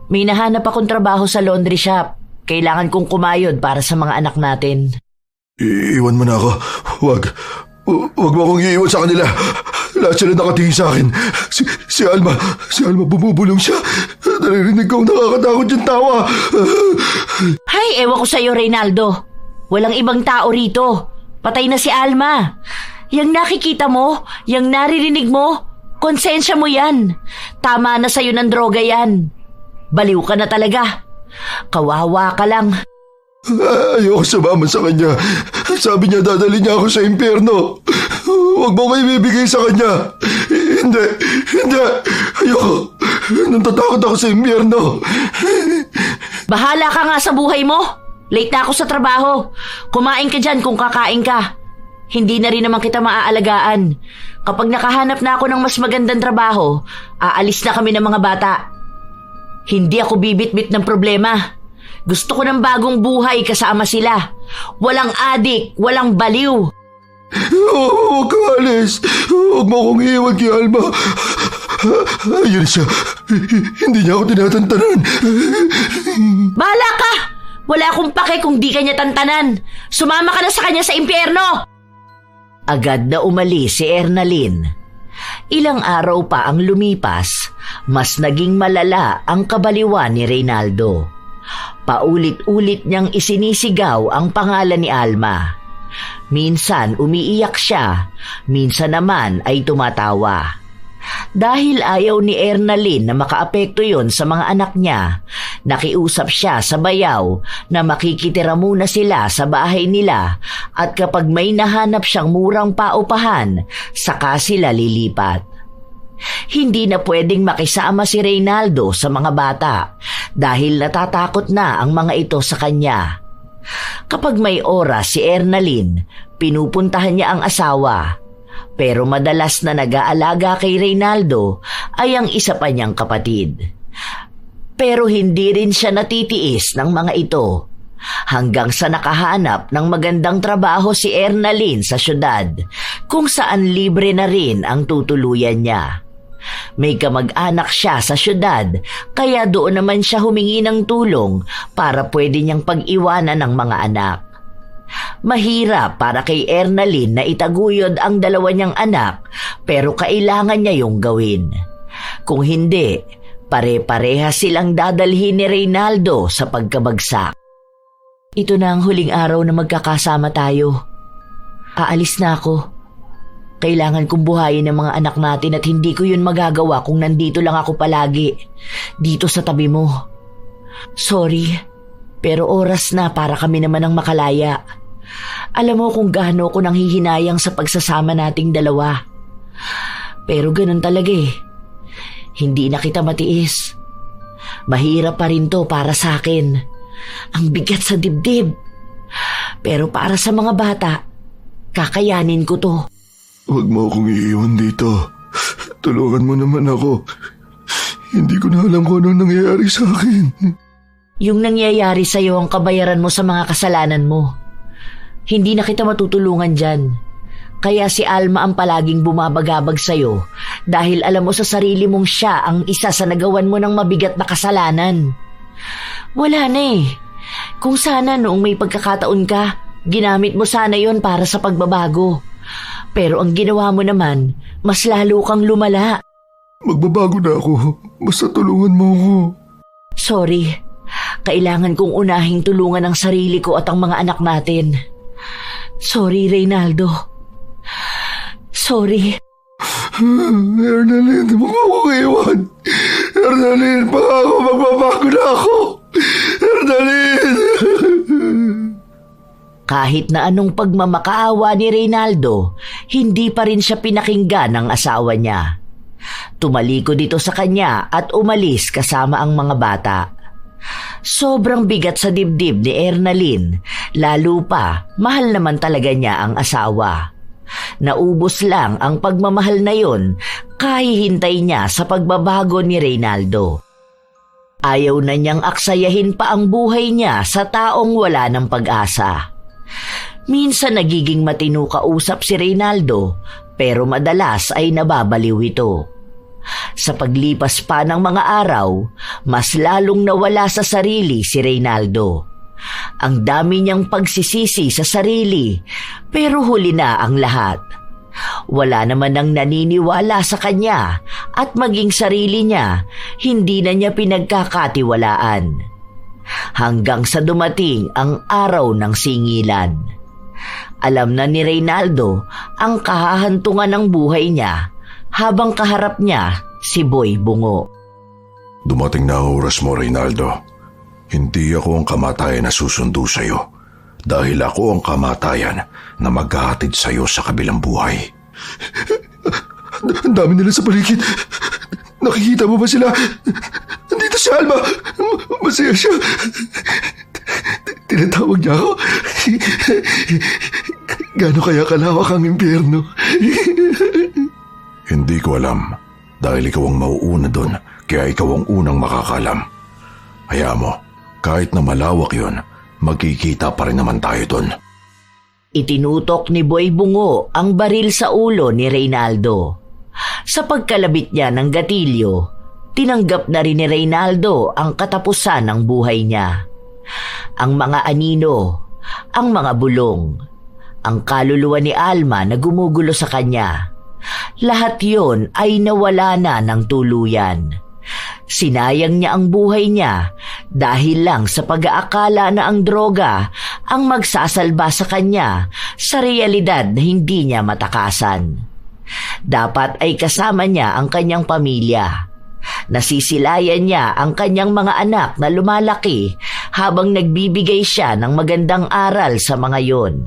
May nahanap akong trabaho sa laundry shop. Kailangan kong kumayod para sa mga anak natin. Iiwan mo na ako. Huwag mo akong iiwan sa kanila. Lahat sila nakatingin sa akin. Si Alma bumubulong siya. Naririnig ko ang nakakatakot yung tawa. Hay, ewan ko sa'yo, Reynaldo. Walang ibang tao rito. Patay na si Alma. Yang nakikita mo, yang naririnig mo, konsensya mo yan. Tama na sa'yo ng droga yan. Baliw ka na talaga. Kawawa ka lang. Ayoko sumama sa kanya. Sabi niya dadali niya ako sa impyerno. Huwag mo kayo ibibigay sa kanya. Hindi. Ayoko. Natatakot ako sa impyerno. Bahala ka nga sa buhay mo. Late na ako sa trabaho. Kumain ka dyan kung kakain ka. Hindi na rin naman kita maaalagaan. Kapag nakahanap na ako ng mas magandang trabaho, aalis na kami ng mga bata. Hindi ako bibit-bit ng problema. Gusto ko ng bagong buhay kasama sila. Walang adik, walang baliw. Huwag kang alis. Huwag mo akong iwan kay Alma. Ayun siya. Hindi niya ako tinatantanan. Bahala ka! Wala akong pake kung di kanya tantanan. Sumama ka na sa kanya sa impyerno! Agad na umalis si Ernalyn. Ilang araw pa ang lumipas, mas naging malala ang kabaliwan ni Reynaldo. Paulit-ulit niyang isinisigaw ang pangalan ni Alma. Minsan umiiyak siya, minsan naman ay tumatawa. Dahil ayaw ni Ernalyn na makaapekto yon sa mga anak niya, nakiusap siya sa bayaw na makikitira muna sila sa bahay nila at kapag may nahanap siyang murang paupahan, saka sila lilipat. Hindi na pwedeng makisama si Reynaldo sa mga bata dahil natatakot na ang mga ito sa kanya. Kapag may oras si Ernalyn, pinupuntahan niya ang asawa. Pero madalas na nag-aalaga kay Reynaldo ay ang isa pa niyang kapatid. Pero hindi rin siya natitiis ng mga ito. Hanggang sa nakahanap ng magandang trabaho si Ernalyn sa syudad, kung saan libre na rin ang tutuluyan niya. May kamag-anak siya sa syudad, kaya doon naman siya humingi ng tulong para pwede niyang pag-iwanan ng mga anak. Mahirap para kay Ernalyn na itaguyod ang dalawa niyang anak, pero kailangan niya yung gawin. Kung hindi, pare-pareha silang dadalhin ni Reynaldo sa pagkabagsak. Ito na ang huling araw na magkakasama tayo. Aalis na ako. Kailangan kong buhayin ang mga anak natin at hindi ko yun magagawa kung nandito lang ako palagi, dito sa tabi mo. Sorry, pero oras na para kami naman ang makalaya. Alam mo kung gaano ko nang hihinayang sa pagsasama nating dalawa. Pero ganun talaga eh. Hindi na kita matiis. Mahirap pa rin to para sa akin. Ang bigat sa dibdib. Pero para sa mga bata, kakayanin ko to. Huwag mo akong iiwan dito. Tulungan mo naman ako. Hindi ko na alam kung anong nangyayari sa akin. Yung nangyayari sa'yo ang kabayaran mo sa mga kasalanan mo. Hindi na kita matutulungan dyan. Kaya si Alma ang palaging bumabagabag sa'yo dahil alam mo sa sarili mong siya ang isa sa nagawan mo ng mabigat na kasalanan. Wala na eh. Kung sana noong may pagkakataon ka, ginamit mo sana yon para sa pagbabago. Pero ang ginawa mo naman, mas lalo kang lumala. Magbabago na ako. Basta tulungan mo ako. Sorry. Kailangan kong unahing tulungan ang sarili ko at ang mga anak natin. Sorry, Reynaldo. Sorry. Ernalyn, huwag mo akong iwan. Ernalyn, pangako magbabago na ako. Ernalyn! Kahit na anong pagmamakaawa ni Reynaldo, hindi pa rin siya pinakinggan ng asawa niya. Tumalikod dito sa kanya at umalis kasama ang mga bata. Sobrang bigat sa dibdib ni Ernalyn, lalo pa mahal naman talaga niya ang asawa. Naubos lang ang pagmamahal na yon kahihintay niya sa pagbabago ni Reynaldo. Ayaw na niyang aksayahin pa ang buhay niya sa taong wala ng pag-asa. Minsan nagiging matino kausap si Reynaldo pero madalas ay nababaliw ito. Sa paglipas pa ng mga araw, mas lalong nawala sa sarili si Reynaldo. Ang dami niyang pagsisisi sa sarili pero huli na ang lahat. Wala naman nang naniniwala sa kanya at maging sarili niya hindi na niya pinagkakatiwalaan. Hanggang sa dumating ang araw ng singilan. Alam na ni Reynaldo ang kahahantungan ng buhay niya habang kaharap niya si Boy Bungo. Dumating na ang oras mo, Reynaldo. Hindi ako ang kamatayan na susundo sa'yo. Dahil ako ang kamatayan na maghahatid sa'yo sa kabilang buhay. Ang dami nila sa paligid. Nakikita mo ba sila? Nandito si Alma. Masaya siya. Tinatawag niya ako. Gaano kaya kalawak ang impyerno? Hindi ko alam. Dahil ikaw ang mauuna doon, kaya ikaw ang unang makakalam. Hayaan mo, kahit na malawak yon, magkikita pa rin naman tayo doon. Itinutok ni Boy Bungo ang baril sa ulo ni Reynaldo. Sa pagkalabit niya ng gatilyo, tinanggap na rin ni Reynaldo ang katapusan ng buhay niya. Ang mga anino, ang mga bulong, ang kaluluwa ni Alma na gumugulo sa kanya. Lahat yon ay nawala na ng tuluyan. Sinayang niya ang buhay niya dahil lang sa pag-aakala na ang droga ang magsasalba sa kanya sa realidad na hindi niya matakasan. Dapat ay kasama niya ang kanyang pamilya. Nasisilayan niya ang kanyang mga anak na lumalaki habang nagbibigay siya ng magandang aral sa mga yon.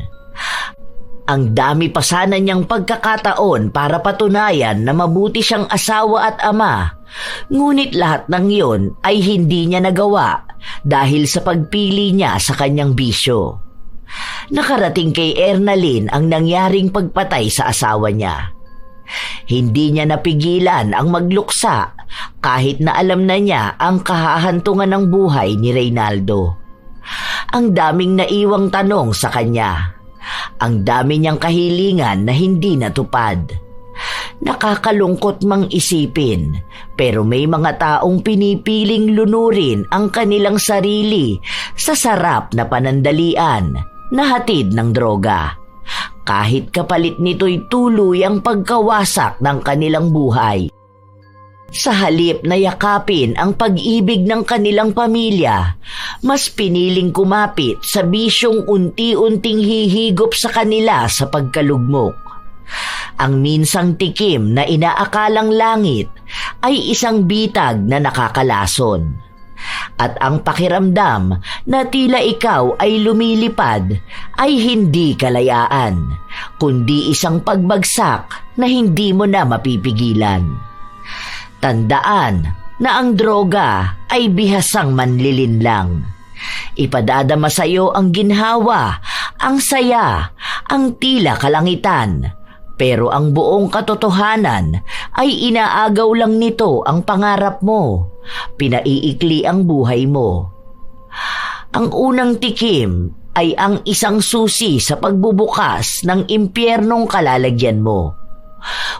Ang dami pa sana niyang pagkakataon para patunayan na mabuti siyang asawa at ama, ngunit lahat ng iyon ay hindi niya nagawa dahil sa pagpili niya sa kanyang bisyo. Nakarating kay Ernalyn ang nangyaring pagpatay sa asawa niya. Hindi niya napigilan ang magluksa kahit na alam na niya ang kahahantungan ng buhay ni Reynaldo. Ang daming naiwang tanong sa kanya. Ang dami niyang kahilingan na hindi natupad. Nakakalungkot mang isipin, pero may mga taong pinipiling lunurin ang kanilang sarili sa sarap na panandalian na hatid ng droga. Kahit kapalit nito'y tuluyang pagkawasak ng kanilang buhay. Sa halip na yakapin ang pag-ibig ng kanilang pamilya, mas piniling kumapit sa bisyong unti-unting hihigop sa kanila sa pagkalugmok. Ang minsang tikim na inaakalang langit ay isang bitag na nakakalason. At ang pakiramdam na tila ikaw ay lumilipad ay hindi kalayaan, kundi isang pagbagsak na hindi mo na mapipigilan. Tandaan na ang droga ay bihasang manlilinlang. Ipadadama sa iyo ang ginhawa, ang saya, ang tila kalangitan. Pero ang buong katotohanan ay inaagaw lang nito ang pangarap mo. Pinaiikli ang buhay mo. Ang unang tikim ay ang isang susi sa pagbubukas ng impyernong kalalagyan mo.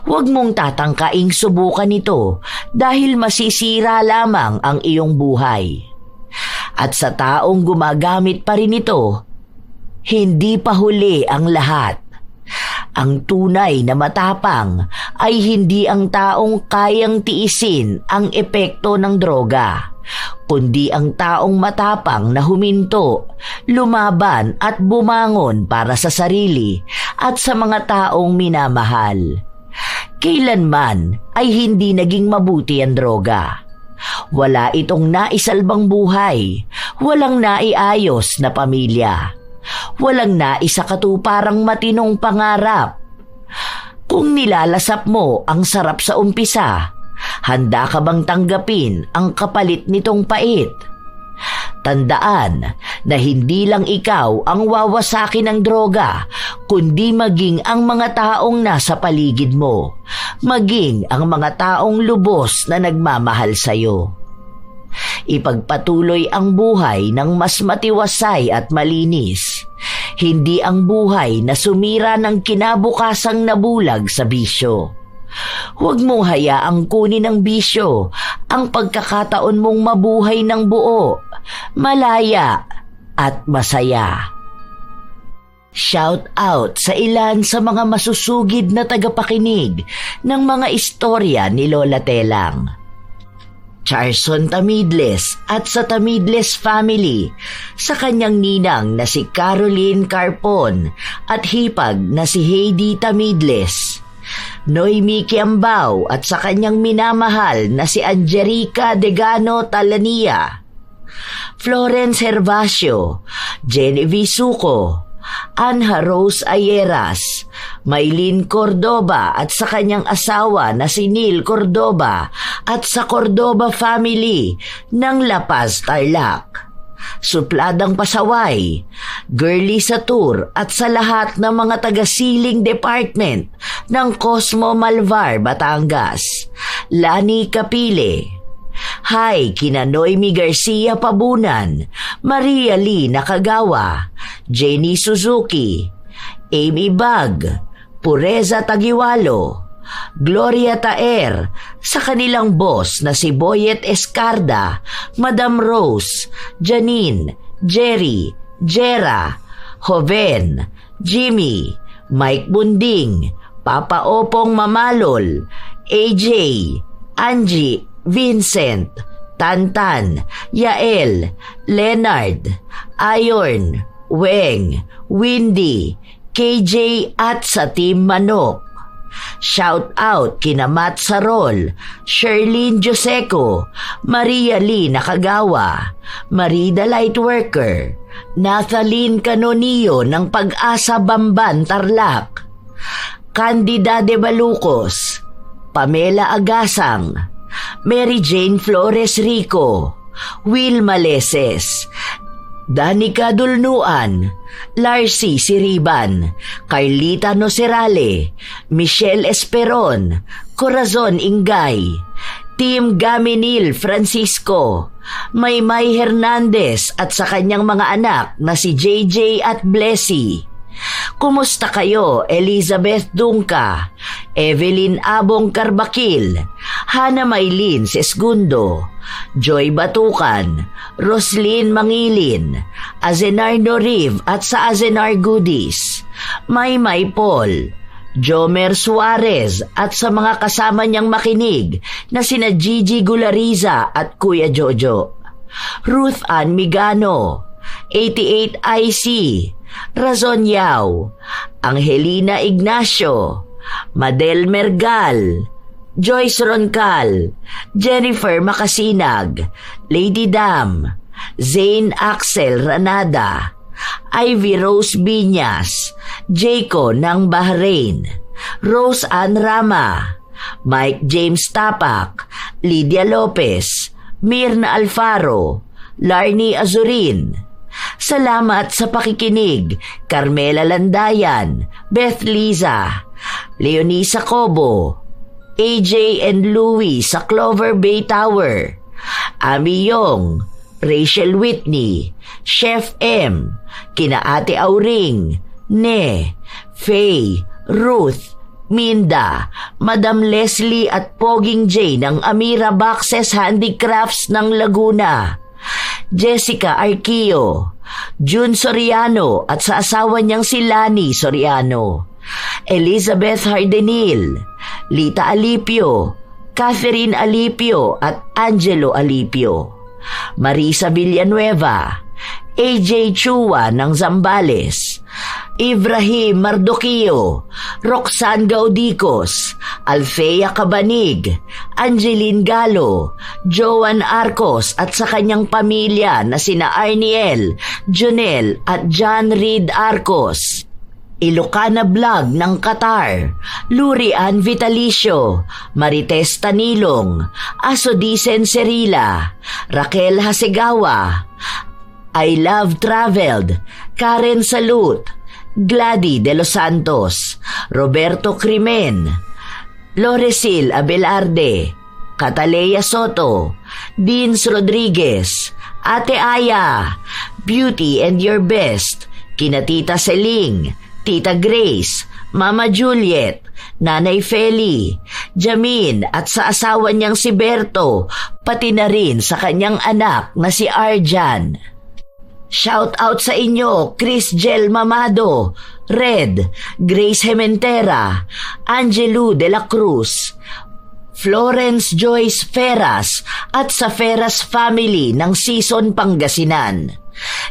Huwag mong tatangkaing subukan ito dahil masisira lamang ang iyong buhay. At sa taong gumagamit pa rin ito, hindi pa huli ang lahat. Ang tunay na matapang ay hindi ang taong kayang tiisin ang epekto ng droga, kundi ang taong matapang na huminto, lumaban at bumangon para sa sarili at sa mga taong minamahal. Kailanman ay hindi naging mabuti ang droga. Wala itong naisalbang buhay, walang naiayos na pamilya, walang naisakatuparang matinong pangarap. Kung nilalasap mo ang sarap sa umpisa, handa ka bang tanggapin ang kapalit nitong pait? Tandaan na hindi lang ikaw ang wawasakin ng droga, kundi maging ang mga taong nasa paligid mo, maging ang mga taong lubos na nagmamahal sa'yo. Ipagpatuloy ang buhay ng mas matiwasay at malinis, hindi ang buhay na sumira ng kinabukasang nabulag sa bisyo. Huwag mong hayaang kunin ng bisyo ang pagkakataon mong mabuhay ng buo, malaya at masaya. Shout out sa ilan sa mga masusugid na tagapakinig ng mga istorya ni Lola Telang. Charson Tamidles at sa Tamidles family, sa kanyang ninang na si Caroline Carpon at hipag na si Heidi Tamidles. Noemi Kiambao at sa kanyang minamahal na si Angelica Degano Talania. Florence Hervasio, Genevieve Suco, Anha Rose Ayeras, Maylin Cordoba at sa kanyang asawa na si Neil Cordoba at sa Cordoba family ng La Paz, Tarlac. Supladang pasaway, Girly Satur at sa lahat ng mga taga-siling department ng Cosmo Malvar, Batangas. Lani Capile. Hi kina Noemi Garcia Pabunan, Maria Lee Nakagawa, Jenny Suzuki, Amy Bag, Pureza Tagiwalo, Gloria Taer, sa kanilang boss na si Boyet Escarda, Madam Rose, Janine, Jerry, Jera, Joven, Jimmy, Mike Bunding, Papa Opong Mamalol, AJ, Angie, Vincent, Tantan, Yael, Leonard, Ayon, Weng, Windy, KJ at sa Team Manok. Shout out kina Matt Sarol, Sherlyn Joseco, Maria Lee Nakagawa, Marida Lightworker, Nathaline Canonio ng Pag-asa Bamban, Tarlac, Candida de Balucos, Pamela Agasang, Mary Jane Flores Rico, Will Maleses, Danica Dulnuan, Larcy Siriban, Carlita Nocerale, Michelle Esperon, Corazon Ingay, Team Gaminil Francisco, Maymay Hernandez at sa kanyang mga anak na si JJ at Blessy. Kumusta kayo, Elizabeth Dungka, Evelyn Abong Carbakil, Hana Maylin Sesgundo, Joy Batukan, Roslyn Mangilin, Azenar Noriv at sa Azenar Goodies, Maymay Paul, Jomer Suarez at sa mga kasama niyang makinig na sina Gigi Gulariza at Kuya Jojo, Ruth Ann Migano, 88 IC, Razon Yao, Angelina Ignacio, Madel Mergal, Joyce Roncal, Jennifer Makasinag, Lady Dam, Zane Axel Ranada, Ivy Rose Binyas, Jayco ng Bahrain, Rose Ann Rama, Mike James Tapak, Lydia Lopez, Mirna Alfaro, Larnie Azurin. Salamat sa pakikinig, Carmela Landayan, Beth Liza, Leonisa Cobo, AJ and Louie sa Clover Bay Tower, Ami Yong, Rachel Whitney, Chef M, kina Ate Auring, Ne, Faye, Ruth, Minda, Madam Leslie at Poging J ng Amira Boxes Handicrafts ng Laguna, Jessica Arquio, June Soriano at sa asawa niyang si Lani Soriano, Elizabeth Hardenil, Lita Alipio, Catherine Alipio at Angelo Alipio, Marisa Villanueva, AJ Chua ng Zambales, Ibrahim Mardoquio, Roxanne Gaudicos, Alfea Cabanig, Angeline Galo, Joan Arcos at sa kanyang pamilya na sina Arniel, Jonel at John Reed Arcos, Ilocana Vlog ng Qatar, Lurian Vitalicio, Marites Tanilong, Asodisen Serila, Raquel Hasegawa, I Love Traveled, Karen Salud, Gladys de los Santos, Roberto Crimen, Loresil Abelarde, Catalea Soto, Deans Rodriguez, Ate Aya, Beauty and Your Best, kina Tita Seling, Tita Grace, Mama Juliet, Nanay Feli, Jamin at sa asawa niyang si Berto, pati na rin sa kanyang anak na si Arjan. Shout out sa inyo, Chris Gel Mamado, Red, Grace Hementera, Angelu de la Cruz, Florence Joyce Feras at sa Feras family ng Season Pangasinan,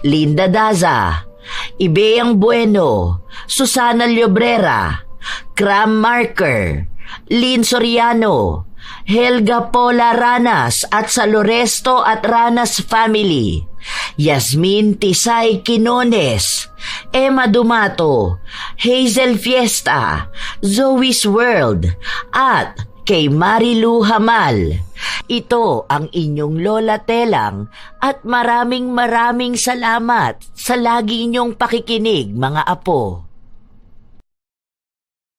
Linda Daza, Ibeang Bueno, Susana Llobrera, Cram Marker, Lynn Soriano, Helga Pola Ranas at sa Loresto at Ranas family, Yasmin Tisay Quinones, Emma Dumato, Hazel Fiesta, Zoe's World at kay Marilu Hamal. Ito ang inyong Lola Telang at maraming salamat sa lagi inyong pakikinig, mga apo.